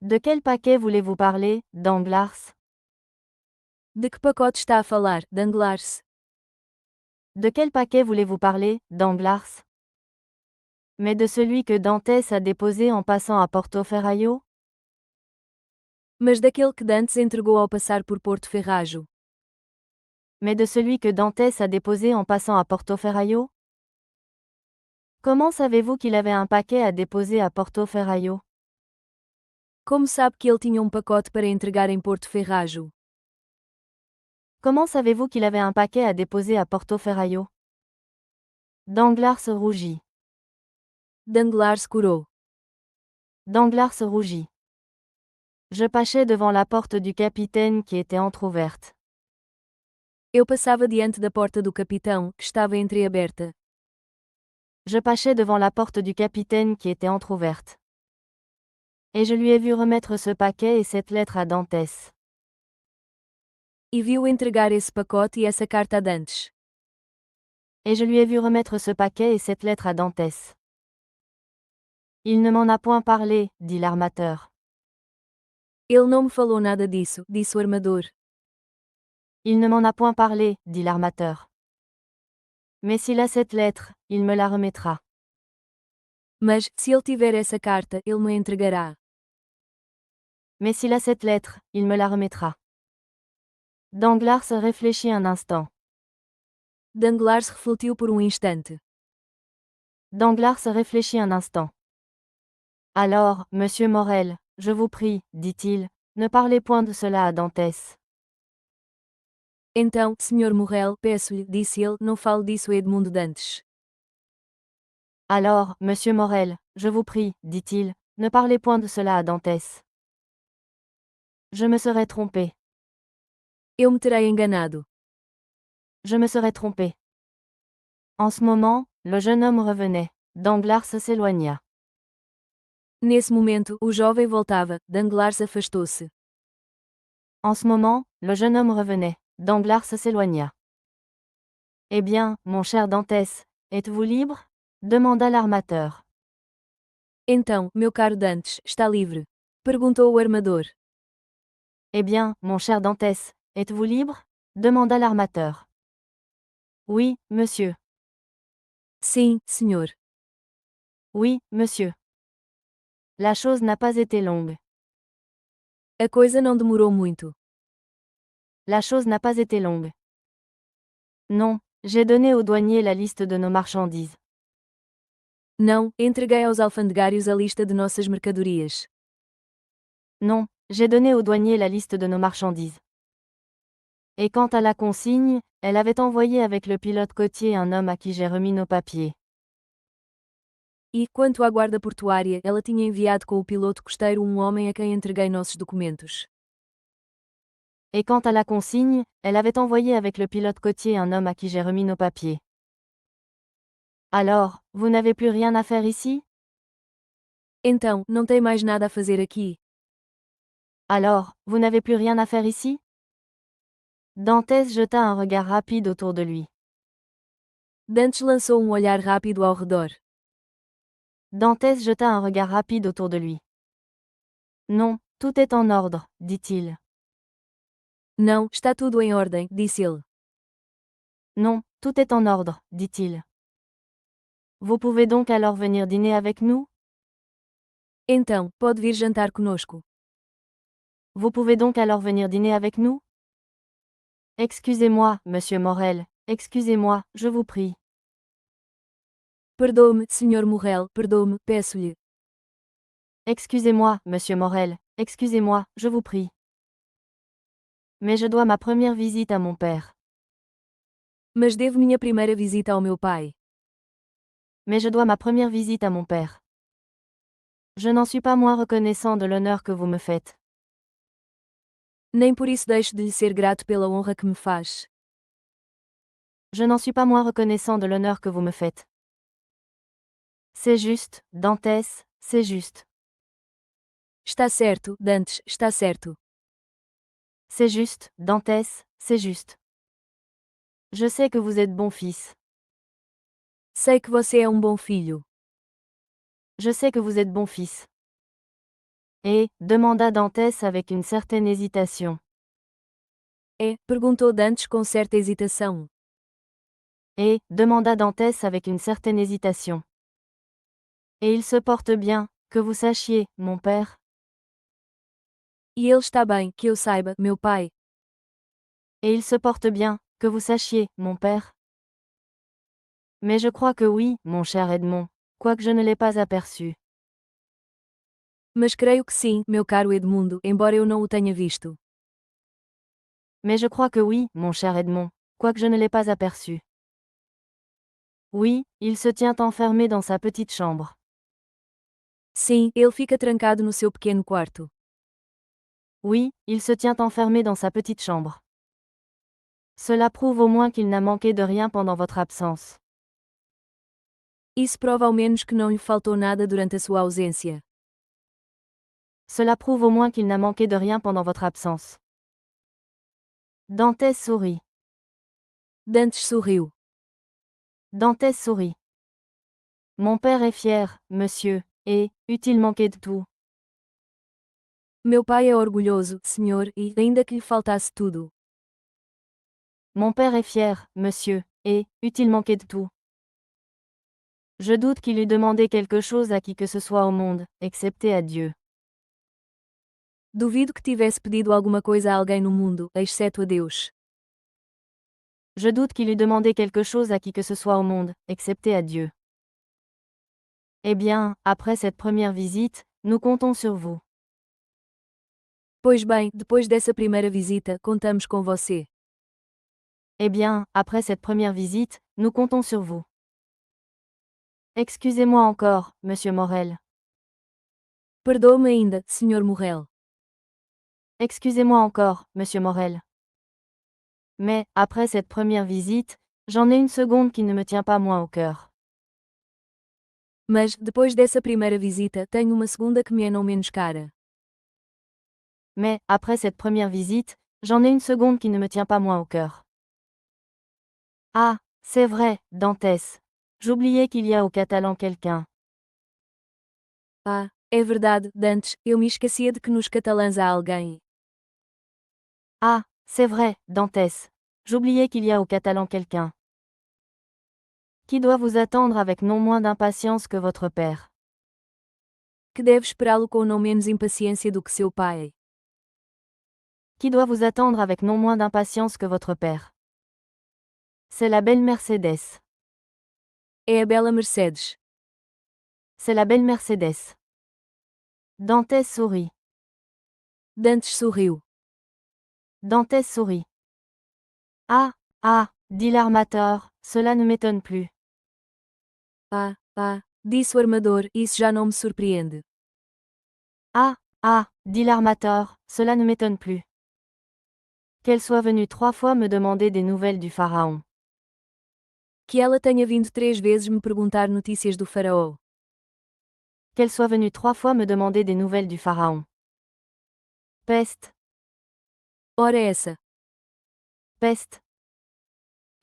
De quel paquet voulez-vous parler, Danglars? De que pacote está a falar, Danglars? De quel paquet voulez-vous parler, Danglars? Mais de celui que Dantès a déposé en passant à Porto Ferraio? Mas daquele que Dantes entregou ao passar por Porto Ferrajo. Mais de celui que Dantès a déposé en passant à Porto Ferraio? Comment savez-vous qu'il avait un paquet à déposer à Porto Ferraio? Como sabe que ele tinha pacote para entregar em Porto Ferrajo? Comment savez-vous qu'il avait un paquet à déposer à Porto Ferraio? Danglars rougit. Danglars curou. Danglars rougit. Je passais devant la porte du capitaine qui était entr'ouverte. Eu passava diante da porta do capitão, que estava entreaberta. Je passais devant la porte du capitaine qui était entr'ouverte. Et je lui ai vu remettre ce paquet et cette lettre à Dantès. E viu entregar esse pacote e essa carta a Dantes. Et je lui ai vu remettre ce paquet et cette lettre à Dantès. Il ne m'en a point parlé, dit l'armateur. Ele não me falou nada disso, disse o armador. Il ne m'en a point parlé, dit l'armateur. Mais s'il a cette lettre, il me la remettra. Mas, se ele tiver essa carta, ele me entregará. Mais s'il a cette lettre, il me la remettra. Danglars se réfléchit un instant. Danglars refletiu por um instante. Danglars se réfléchit un instant. Alors, monsieur Morel, je vous prie, dit-il, ne parlez point de cela à Dantès. Então, Sr. Morrel, peço-lhe, disse ele, não fale disso a Edmundo Dantes. Alors, monsieur Morel, je vous prie, dit-il, ne parlez point de cela à Dantès. Je me serais trompé. Eu me terei enganado. Je me serais trompé. En ce moment, le jeune homme revenait. Danglars s'éloigna. Nesse momento, o jovem voltava, Danglars afastou-se. En ce moment, le jeune homme revenait. Danglars s'éloigna. Eh bien, mon cher Dantès, êtes-vous libre? Demanda l'armateur. Então, meu caro Dantes, está livre? Perguntou o armador. Eh bien, mon cher Dantès, êtes-vous libre? Demanda l'armateur. Oui, monsieur. Sim, senhor. Oui, monsieur. La chose n'a pas été longue. A coisa não demorou muito. La chose n'a pas été longue. Non, j'ai donné au douanier la liste de nos marchandises. Não, entreguei aos alfandegários a lista de nossas mercadorias. Non, j'ai donné au douanier la liste de nos marchandises. Et quant à la consigne, elle avait envoyé avec le pilote côtier un homme à qui j'ai remis nos papiers. E, quanto à guarda portuária, ela tinha enviado com o piloto costeiro um homem a quem entreguei nossos documentos. Et quant à la consigne, elle avait envoyé avec le pilote côtier un homme à qui j'ai remis nos papiers. Alors, vous n'avez plus rien à faire ici? Então, não tem mais nada a fazer aqui. Alors, vous n'avez plus rien à faire ici? Dantès jeta un regard rapide autour de lui. Dantes lançou um olhar rápido ao redor. Dantès jeta un regard rapide autour de lui. Non, tout est en ordre, dit-il. Não, está tudo em ordem, disse ele. Non, tout est en ordre, dit-il. Vous pouvez donc alors venir dîner avec nous? Então, pode vir jantar conosco. Vous pouvez donc alors venir dîner avec nous? Excusez-moi, monsieur Morel, excusez-moi, je vous prie. Perdoe-me, Sr. Morrel, perdoe-me, peço-lhe. Excusez-moi, monsieur Morel, excusez-moi, je vous prie. Mais je dois ma première visite à mon père. Mas devo minha primeira visita ao meu pai. Mais je dois ma première visite à mon père. Je n'en suis pas moins reconnaissant de l'honneur que vous me faites. Nem por isso deixo de lhe ser grato pela honra que me faz. Je n'en suis pas moins reconnaissant de l'honneur que vous me faites. C'est juste, Dantès, c'est juste. Está certo, Dantes, está certo. C'est juste, Dantès, c'est juste. Je sais que vous êtes bon fils. Sei que você é um bom filho. Je sais que vous êtes bon fils. Et, demanda Dantès avec une certaine hésitation. É, perguntou Dantes com certa hesitação. Et, demanda Dantès avec une certaine hésitation. Et il se porte bien, que vous sachiez, mon père. E ele está bem, que eu saiba, meu pai. Et il se porte bien, que vous sachiez, mon père. Mais je crois que oui, mon cher Edmond, quoique je ne l'ai pas aperçu. Mas creio que sim, meu caro Edmundo, embora eu não o tenha visto. Mais je crois que oui, mon cher Edmond, quoique je ne l'ai pas aperçu. Oui, il se tient enfermé dans sa petite chambre. Sim, ele fica trancado no seu pequeno quarto. Oui, il se tient enfermé dans sa petite chambre. Cela prouve au moins qu'il n'a manqué de rien pendant votre absence. Isso prova ao menos que não lhe faltou nada durante a sua ausência. Cela prouve au moins qu'il n'a manqué de rien pendant votre absence. Dantès sourit. Dantes sorriu. Dantès sourit. Mon père est fier, monsieur, et, eût-il manqué de tout? Meu pai é orgulhoso, senhor, e, ainda que lhe faltasse tudo. Mon père est fier, monsieur, et, eût-il manqué de tout? Je doute qu'il eût demandé quelque chose à qui que ce soit au monde, excepté à Dieu. Duvido que tivesse pedido alguma coisa a alguém no mundo, exceto a Deus. Je doute qu'il eût demandé quelque chose à qui que ce soit au monde, excepté à Dieu. Eh bien, après cette première visite, nous comptons sur vous. Pois bem, depois dessa primeira visita, contamos com você. Eh bien, après cette première visite, nous comptons sur vous. Excusez-moi encore, monsieur Morel. Perdoe-me ainda, senhor Morrel. Excusez-moi encore, monsieur Morel. Mais, après cette première visite, j'en ai une seconde qui ne me tient pas moins au cœur. Mas, depois dessa primeira visita, tenho uma segunda que me é não menos cara. Mais, après cette première visite, j'en ai une seconde qui ne me tient pas moins au cœur. Ah, c'est vrai, Dantès. J'oubliais qu'il y a au Catalan quelqu'un. Ah, é verdade, Dantes, eu me esquecia de que nos catalãs há alguém. Ah, c'est vrai, Dantès. J'oubliais qu'il y a au Catalan quelqu'un. Qui doit vous attendre avec non moins d'impatience que votre père. Que deve esperá-lo com não menos impaciência do que seu pai. Qui doit vous attendre avec non moins d'impatience que votre père. C'est la belle Mercedes. É a bela Mercedes. C'est la belle Mercedes. Dantès sourit. Dantes sorriu. Dantès sourit. Ah, ah, dit l'armateur, cela ne m'étonne plus. Ah, ah, disse o armador, isso já não me surpreende. Ah, ah, dit l'armateur, cela ne m'étonne plus. Qu'elle soit venue 3 fois me demander des nouvelles du pharaon. Que ela tenha vindo 3 vezes me perguntar notícias do faraó. Qu'elle soit venue 3 fois me demander des nouvelles du pharaon. Peste, Ora essa. peste.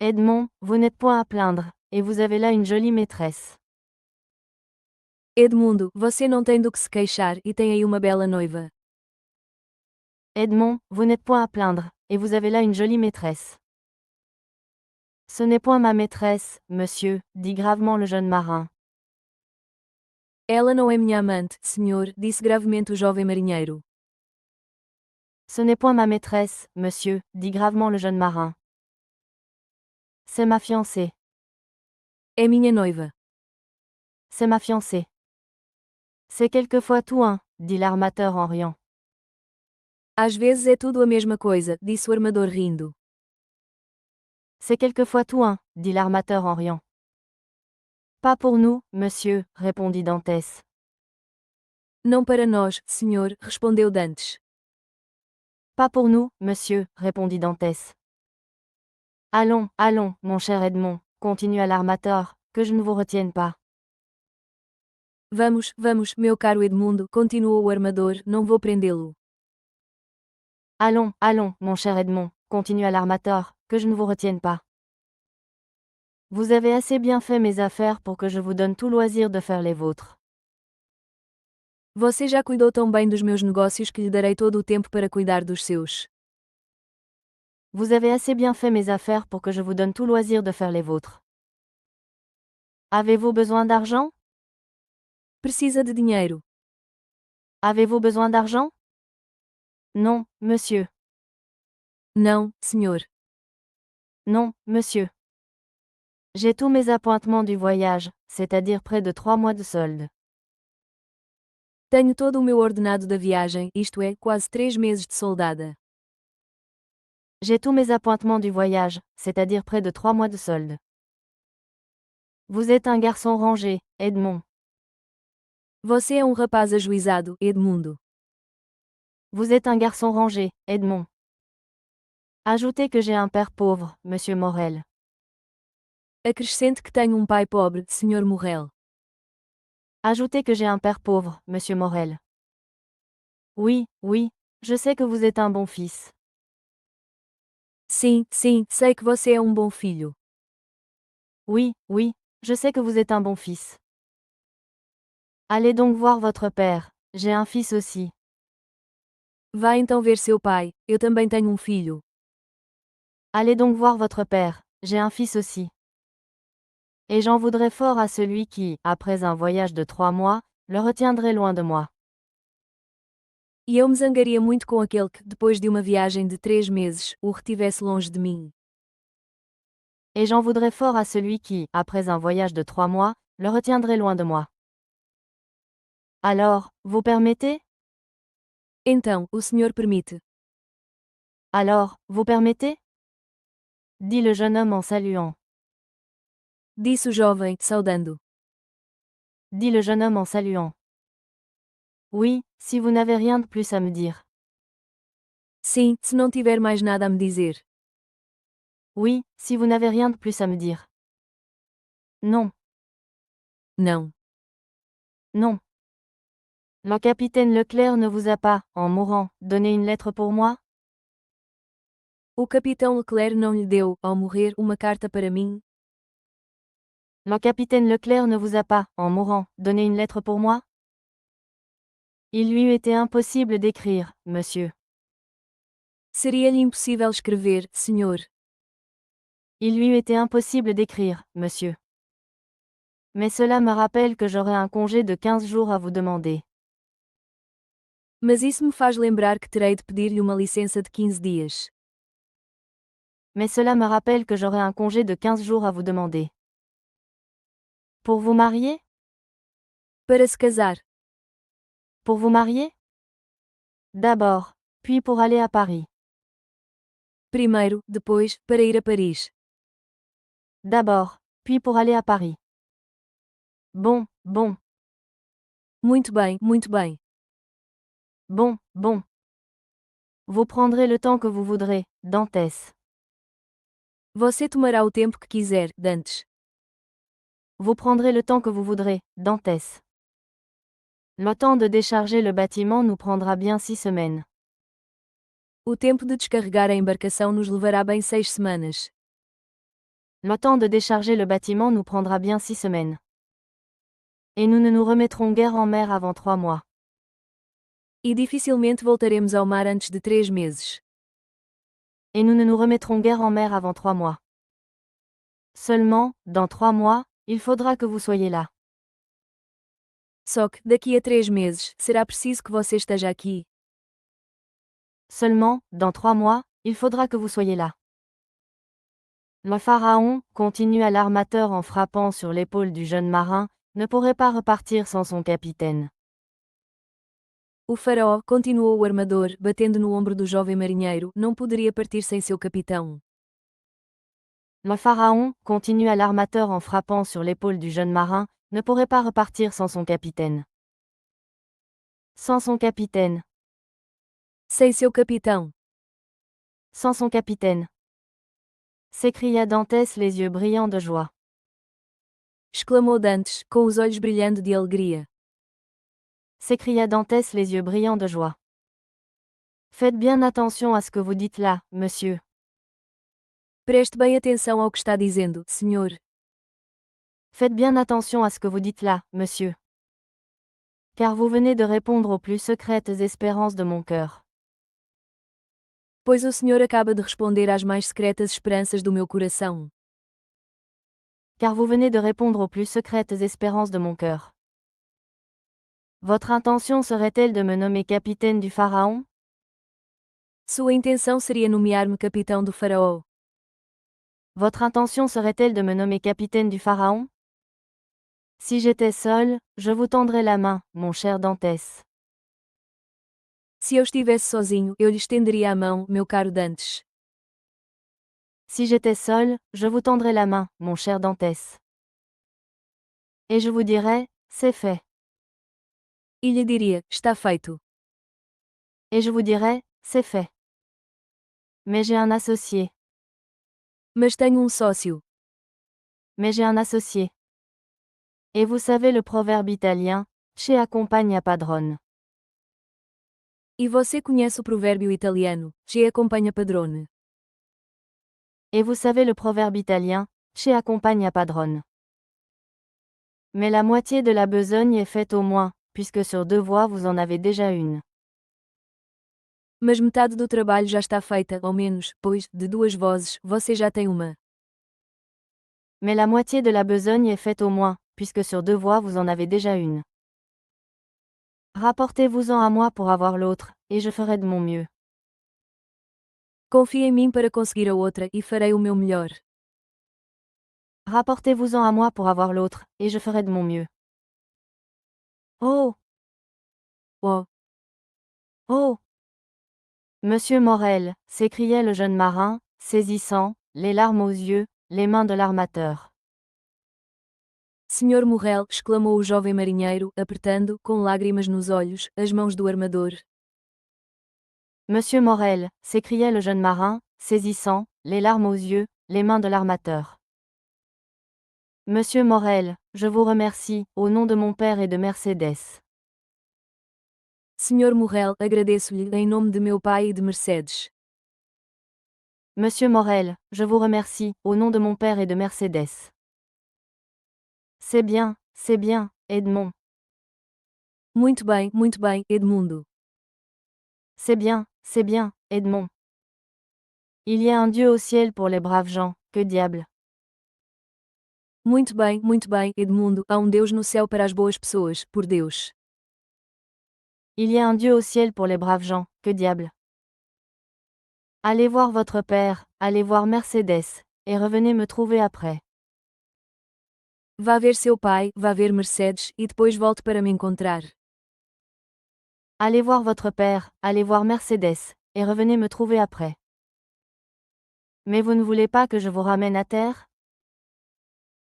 Edmond, vous n'êtes point à plaindre, et vous avez là une jolie maîtresse. Edmundo, você não tem do que se queixar e tem aí uma bela noiva. Edmond, vous n'êtes point à plaindre, et vous avez là une jolie maîtresse. Ce n'est point ma maîtresse, monsieur, dit gravement le jeune marin. Ela não é minha amante, senhor, disse gravemente o jovem marinheiro. Ce n'est point ma maîtresse, monsieur, dit gravement le jeune marin. C'est ma fiancée. É minha noiva. C'est ma fiancée. C'est quelquefois tout un, dit l'armateur en riant. Às vezes é tudo a mesma coisa, disse o armador rindo. C'est quelquefois tout un, dit l'armateur en riant. Pas pour nous, monsieur, répondit Dantès. Não para nós, senhor, respondeu Dantes. Pas pour nous, monsieur, répondit Dantès. Allons, allons, mon cher Edmond, continua l'armateur, que je ne vous retienne pas. Vamos, vamos, meu caro Edmundo, continuou o armador, não vou prendê-lo. Allons, allons, mon cher Edmond, continua l'armateur, que je ne vous retienne pas. Vous avez assez bien fait mes affaires pour que je vous donne tout loisir de faire les vôtres. Você já cuidou tão bem dos meus negócios que lhe darei todo o tempo para cuidar dos seus. Vous avez assez bien fait mes affaires pour que je vous donne tout loisir de faire les vôtres. Avez-vous besoin d'argent? Precisa de dinheiro. Avez-vous besoin d'argent? Non, monsieur. Não, senhor. Non, monsieur. J'ai tous mes appointements du voyage, c'est-à-dire près de 3 mois de solde. Tenho todo o meu ordenado da viagem, isto é, quase 3 meses de soldada. J'ai tous mes appointements du voyage, c'est-à-dire près de 3 mois de solde. Vous êtes un garçon rangé, Edmond. Você é um rapaz ajuizado, Edmundo. Vous êtes un garçon rangé, Edmond. Ajoutez que j'ai un père pauvre, monsieur Morel. Acrescente que tenho um pai pobre, senhor Morrel. Ajoutez que j'ai un père pauvre, monsieur Morel. Oui, oui, je sais que vous êtes un bon fils. Sim, sim, sei que você é um bom filho. Oui, oui, je sais que vous êtes un bon fils. Allez donc voir votre père, j'ai un fils aussi. Vá então ver seu pai, eu também tenho um filho. Allez donc voir votre père, j'ai un fils aussi. Et j'en voudrais fort à celui qui, après un voyage de 3 mois, le retiendrait loin de moi. E eu me zangaria muito com aquele que, depois de uma viagem de 3 meses, o retivesse longe de mim. Et j'en voudrais fort à celui qui, après un voyage de 3 mois, le retiendrait loin de moi. Alors, vous permettez? Então, o senhor permite? Alors, vous permettez? Dit le jeune homme en saluant. Disse o jovem, saudando. Dit le jeune homme en saluant. Oui, si vous n'avez rien de plus à me dire. Sim, se não tiver mais nada a me dizer. Oui, si vous n'avez rien de plus à me dire. Non, Não. non. Le capitaine Leclerc ne vous a pas, en mourant, donné une lettre pour moi? O capitão Leclerc não lhe deu, ao morrer, uma carta para mim? Le capitaine Leclerc ne vous a pas, en mourant, donné une lettre pour moi? Il lui eût été impossible d'écrire, monsieur. Seria-lhe impossível escrever, senhor. Il lui eût été impossible d'écrire, monsieur. Mais cela me rappelle que j'aurai un congé de 15 jours à vous demander. Mas isso me faz lembrar que terei de pedir-lhe uma licença de 15 dias. Mais cela me rappelle que j'aurai un congé de 15 jours à vous demander. Pour vous marier? Para se casar. Pour vous marier? D'abord, puis pour aller à Paris. Primeiro, depois, para ir a Paris. D'abord, puis pour aller à Paris. Bon, bon, Muito bem, muito bem. bon, bon. Vous prendrez le temps que vous voudrez, Dantès. Você tomará o tempo que quiser, Dantes. Vous prendrez le temps que vous voudrez, Dantès. Le temps de décharger le bâtiment nous prendra bien 6 semaines. O tempo de descarregar a embarcação nos levará bem 6 semanas. Le temps de décharger le bâtiment nous prendra bien 6 semaines. Et nous ne nous remettrons guère en mer avant 3 mois. E dificilmente voltaremos ao mar antes de 3 meses. Et nous ne nous remettrons guère en mer avant 3 mois. Seulement, dans 3 mois, il faudra que vous soyez là. Só que, daqui a 3 meses, será preciso que você esteja aqui. Seulement, dans 3 mois, il faudra que vous soyez là. Le pharaon, continua l'armateur en frappant sur l'épaule du jeune marin, ne pourrait pas repartir sans son capitaine. O faraó, continuou o armador, batendo no ombro do jovem marinheiro, não poderia partir sem seu capitão. Le pharaon, continua l'armateur en frappant sur l'épaule du jeune marin, ne pourrait pas repartir sans son capitaine. Sans son capitaine. Sem seu capitão. Sans son capitaine. S'écria Dantès les yeux brillants de joie. Exclamou Dantes, com os olhos brilhando de alegria. S'écria Dantès les yeux brillants de joie. Faites bien attention à ce que vous dites là, monsieur. Preste bem atenção ao que está dizendo, senhor. Faites bien attention à ce que vous dites là, monsieur. Car vous venez de répondre aux plus secrètes espérances de mon cœur. Pois o senhor acaba de responder às mais secretas esperanças do meu coração. Car vous venez de répondre aux plus secrètes espérances de mon cœur. Votre intention serait-elle de me nommer capitaine du Pharaon? Sua intenção seria nomear-me capitão do faraó. Votre intention serait-elle de me nommer capitaine du Pharaon? Si j'étais seul, je vous tendrais la main, mon cher Dantès. Se eu estivesse sozinho, eu lhe estenderia a mão, meu caro Dantes. Si j'étais seul, je vous tendrais la main, mon cher Dantès. Et je vous dirais, c'est fait. E lhe diria, está feito. Et je vous dirais, c'est fait. Mais j'ai un associé. Mas tenho sócio. Mais j'ai un associé. Et vous savez le proverbe italien, che accompagna padrone. E você conhece o provérbio italiano, che acompanha padrone. Et vous savez le proverbe italien, Chez accompagne padrone. Mais la moitié de la besogne est faite au moins, puisque sur 2 voies vous en avez déjà une. Mas metade do trabalho já está feita, ao menos, pois, de 2 vozes, você já tem uma. Mais la moitié de la besogne est faite au moins, puisque sur 2 voies vous en avez déjà une. Rapportez-vous-en à moi pour avoir l'autre, et je ferai de mon mieux. Confie em mim para conseguir a outra e farei o meu melhor. Rapportez-vous-en à moi pour avoir l'autre, et je ferai de mon mieux. Oh! Oh! Oh! Monsieur Morel, s'écriait le jeune marin, saisissant, les larmes aux yeux, les mains de l'armateur. Senhor Morrel, exclamou o jovem marinheiro, apertando, com lágrimas nos olhos, as mãos do armador. Monsieur Morel, s'écriait le jeune marin, saisissant, les larmes aux yeux, les mains de l'armateur. Monsieur Morel, je vous remercie, au nom de mon père et de Mercedes. Senhor Morrel, agradeço-lhe, em nome de meu pai e de Mercedes. Monsieur Morel, je vous remercie, au nom de mon père et de Mercedes. C'est bien, Edmond. Muito bem, Edmundo. C'est bien, Edmond. Il y a un Dieu au ciel pour les braves gens, que diable. Muito bem, Edmundo, há Deus no céu para as boas pessoas, por Deus. Il y a un Dieu au ciel pour les braves gens, que diable. Allez voir votre père, allez voir Mercedes, et revenez me trouver après. Vá ver seu pai, vá ver Mercedes, e depois volte para me encontrar. Allez voir votre père, allez voir Mercedes, et revenez me trouver après. Mais vous ne voulez pas que je vous ramène à terre?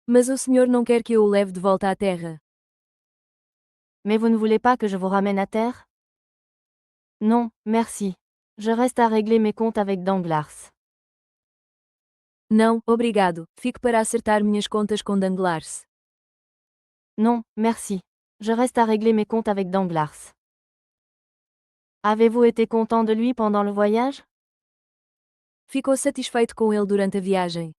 Mas o senhor não quer que eu o leve de volta à terra. Mais vous ne voulez pas que je vous ramène à terre? Non, merci. Je reste à régler mes comptes avec Danglars. Não, obrigado, fico para acertar minhas contas com Danglars. Non, merci. Je reste à régler mes comptes avec Danglars. Avez-vous été content de lui pendant le voyage? Ficou satisfeito com ele durante a viagem.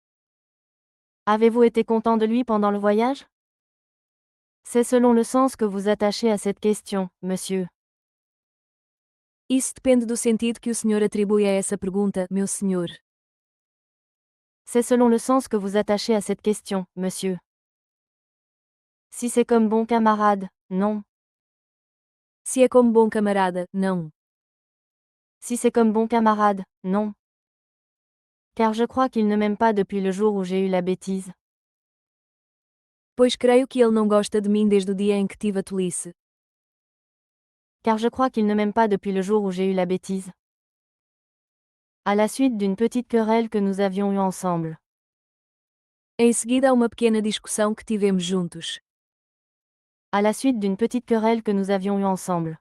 Avez-vous été content de lui pendant le voyage? C'est selon le sens que vous attachez à cette question, monsieur. Isso depende do sentido que o senhor atribui a essa pergunta, meu senhor. C'est selon le sens que vous attachez à cette question, monsieur. Si c'est comme bon camarade, non. Se é como bom camarada, não. Si c'est comme bon camarade, non. Car je crois qu'il ne m'aime pas depuis le jour où j'ai eu la bêtise. Pois creio que ele não gosta de mim desde o dia em que tive a tolice. Car je crois qu'il ne m'aime pas depuis le jour où j'ai eu la bêtise. À la suite d'une petite querelle que nous avions eue ensemble. Em seguida a uma pequena discussão que tivemos juntos. À la suite d'une petite querelle que nous avions eue ensemble.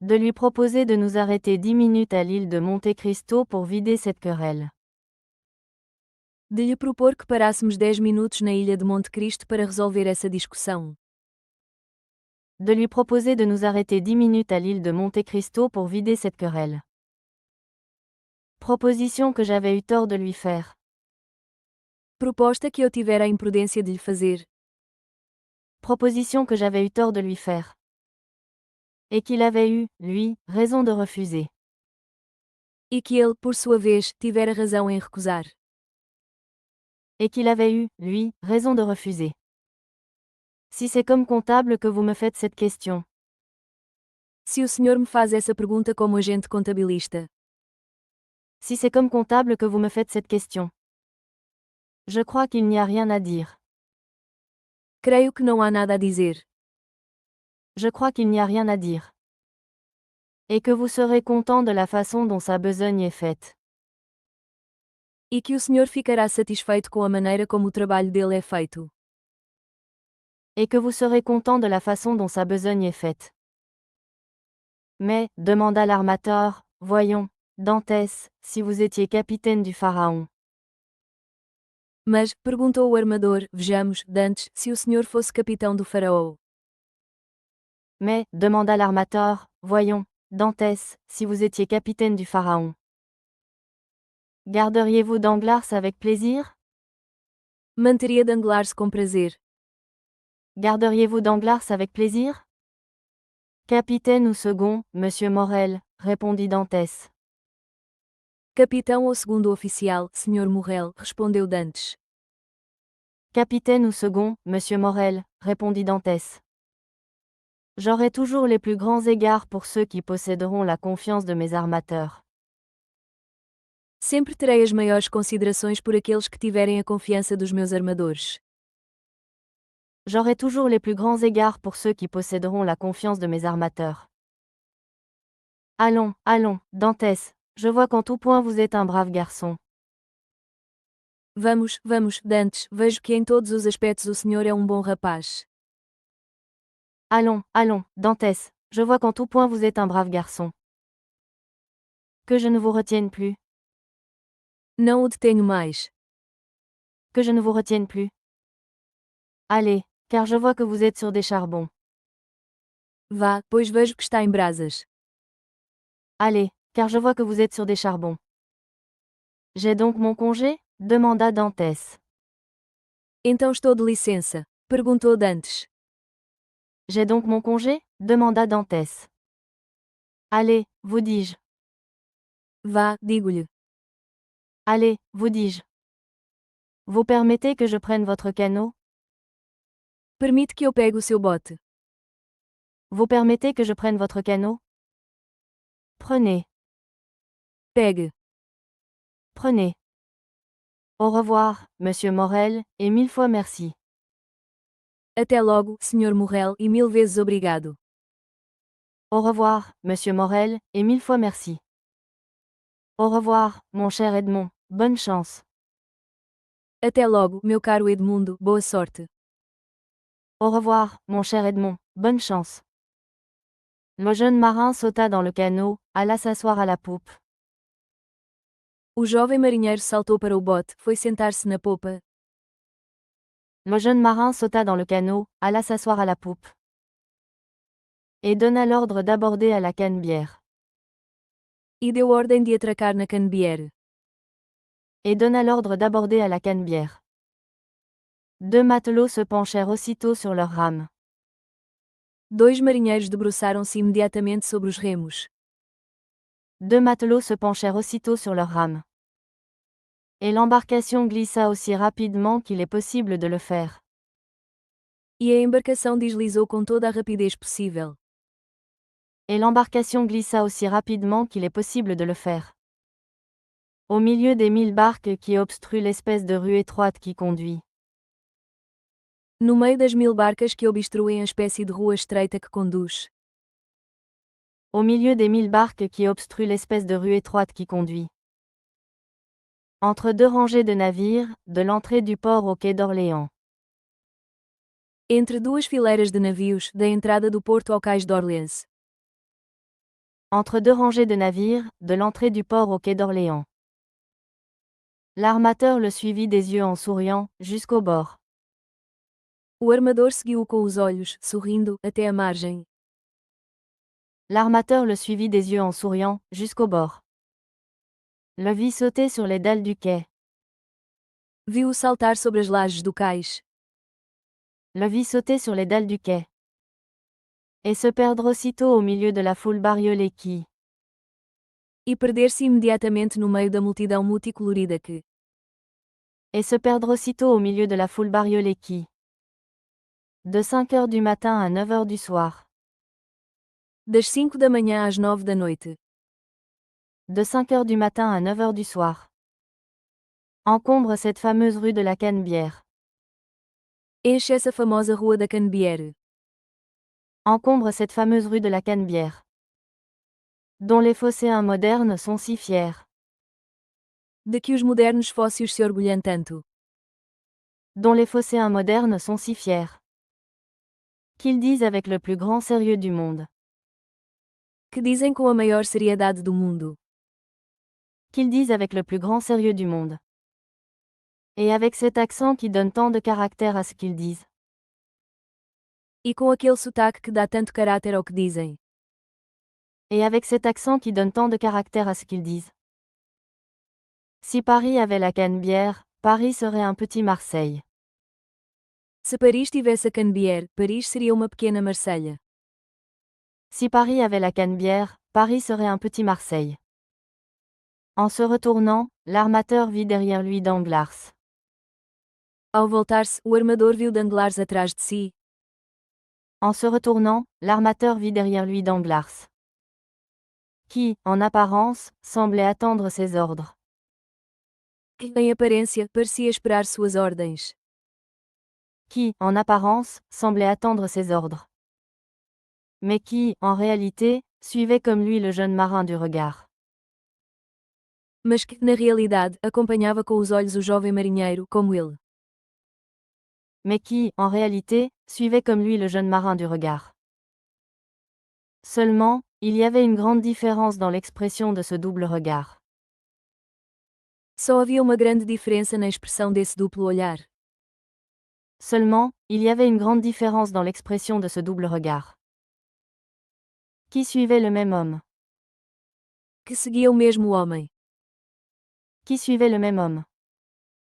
De lui proposer de nous arrêter 10 minutes à l'île de Monte Cristo pour vider cette querelle. De lhe propor que parássemos 10 minutos na ilha de Monte Cristo para resolver essa discussão. De lui proposer de nous arrêter 10 minutes à l'île de Monte Cristo pour vider cette querelle. Proposition que j'avais eu tort de lui faire. Proposta que eu tivera a imprudência de lhe fazer. Proposition que j'avais eu tort de lui faire. Et qu'il avait eu, lui, raison de refuser. E que ele, por sua vez, tivera razão em recusar. Et qu'il avait eu, lui, raison de refuser. Si c'est comme comptable que vous me faites cette question. Se o senhor me faz essa pergunta como agente contabilista. Si c'est comme comptable que vous me faites cette question. Je crois qu'il n'y a rien à dire. Creio que não há nada a dizer. Je crois qu'il n'y a rien à dire. Et que vous serez content de la façon dont sa besogne est faite. E que o senhor ficará satisfeito com a maneira como o trabalho dele é feito. Et que vous serez content de la façon dont sa besogne est faite. Mais, demanda l'armateur, voyons, Dantès, si vous étiez capitaine du Pharaon. Mas, perguntou o armador, vejamos, Dantes, se o senhor fosse capitão do faraó. Mais, demanda l'armateur, voyons, Dantès, si vous étiez capitaine du Pharaon. Garderiez-vous Danglars avec plaisir? Manteria Danglars com prazer. Garderiez-vous Danglars avec plaisir? Capitaine ou second, monsieur Morel, répondit Dantès. Capitão ou segundo oficial, Sr. Morrel, respondeu Dantes. Capitaine ou second, monsieur Morel, répondit Dantès. J'aurai toujours les plus grands égards pour ceux qui posséderont la confiance de mes armateurs. Sempre terei as maiores considerações por aqueles que tiverem a confiança dos meus armadores. J'aurai toujours les plus grands égards pour ceux qui posséderont la confiance de mes armateurs. Allons, allons, Dantès, je vois qu'en tout point vous êtes un brave garçon. Vamos, vamos, Dantes, vejo que em todos os aspectos o senhor é um bom rapaz. Allons, allons, Dantès, je vois qu'en tout point vous êtes un brave garçon. Que je ne vous retienne plus. Não o detenho mais. Que je ne vous retienne plus. Allez, car je vois que vous êtes sur des charbons. Vá, pois vejo que está em brasas. Allez, car je vois que vous êtes sur des charbons. J'ai donc mon congé? Demanda Dantès. Então estou de licença? Perguntou Dantes. J'ai donc mon congé? Demanda Dantès. Allez, vous dis-je. Vá, digo-lhe. Allez, vous dis-je. Vous permettez que je prenne votre canot? Permite que eu pegue o seu bote. Vous permettez que je prenne votre canot? Prenez. Pegue. Prenez. Au revoir, monsieur Morel, et mille fois merci. Até logo, Sr. Morrel, e 1000 vezes obrigado. Au revoir, monsieur Morel, et mille fois merci. Au revoir, mon cher Edmond, bonne chance. Até logo, meu caro Edmundo, boa sorte. Au revoir, mon cher Edmond, bonne chance. Le jeune marin sauta dans le canot, alla s'asseoir à la poupe. O jovem marinheiro saltou para o bote, foi sentar-se na popa. Le jeune marin sauta dans le canot, alla s'asseoir à la poupe. Et donna l'ordre d'aborder à la cannebière. E deu ordem de atracar na cannebière. Et donna l'ordre d'aborder à la cannebière. Deux matelots se penchèrent aussitôt sur leurs rames. Dois marinheiros debruçaram-se imediatamente sobre os remos. Deux matelots se penchèrent aussitôt sur leurs rames. Et l'embarcation glissa aussi rapidement qu'il est possible de le faire. E a embarcação deslizou com toda a rapidez possível. Et l'embarcation glissa aussi rapidement qu'il est possible de le faire. Au milieu des 1000 barques qui obstruent l'espèce de rue étroite qui conduit. No meio das 1000 barcas que obstruem a espécie de rua estreita que conduz. Au milieu des 1000 barques qui obstruent l'espèce de rue étroite qui conduit. Entre deux rangées de navires, de l'entrée du port au quai d'Orléans. Entre duas fileiras de navios, da entrada do porto ao cais d'Orléans. Entre deux rangées de navires, de l'entrée du port au quai d'Orléans. L'armateur le suivit des yeux en souriant, jusqu'au bord. O armador seguiu-o com os olhos, sorrindo, até a margem. L'armateur le suivit des yeux en souriant, jusqu'au bord. Le vit sauter sur les dalles du quai. Viu-o saltar sobre as lajes do cais. Le vit sauter sur les dalles du quai. Et se perdre aussitôt au milieu de la foule bariolée qui. E perder-se imediatamente no meio da multidão multicolorida que. Et se perdre aussitôt au milieu de la foule bariolée qui. De 5 heures du matin à 9 heures du soir. Das 5 da manhã às 9 da noite. De 5 heures du matin à 9 heures du soir. Encombre cette fameuse rue de la Canebière. Enche essa famosa rua da Canebière. Encombre cette fameuse rue de la Canebière. Dont les phocéens modernes sont si fiers. De que os modernos fósseis se orgulham tanto. Dont les phocéens modernes sont si fiers. Qu'ils disent avec le plus grand sérieux du monde. Que dizem com a maior seriedade do mundo. Qu'ils disent avec le plus grand sérieux du monde. Et avec cet accent qui donne tant de caractère à ce qu'ils disent. E com aquele sotaque que dá tanto caráter ao que dizem. Et avec cet accent qui donne tant de caractère à ce qu'ils disent. Si Paris avait la Canebière, Paris serait un petit Marseille. Se Paris tivesse a Canebière, Paris seria uma pequena Marselha. Si Paris avait la Canebière, Paris serait un petit Marseille. En se retournant, l'armateur vit derrière lui Danglars. Ao voltar-se, o armador viu Danglars atrás de si. En se retournant, l'armateur vit derrière lui Danglars, qui, en apparence, semblait attendre ses ordres. Em aparência, parecia esperar suas ordens. Qui, en apparence, semblait attendre ses ordres. Mais qui, en réalité, suivait comme lui le jeune marin du regard. Mas que, na realidade, acompanhava com os olhos o jovem marinheiro, como ele. Mais qui, en réalité, suivait comme lui le jeune marin du regard. Seulement, il y avait une grande différence dans l'expression de ce double regard. Só havia uma grande diferença na expressão desse duplo olhar. Seulement, il y avait une grande différence dans l'expression de ce double regard. Qui suivait le même homme? Que seguia o mesmo homem. Qui suivait le même homme?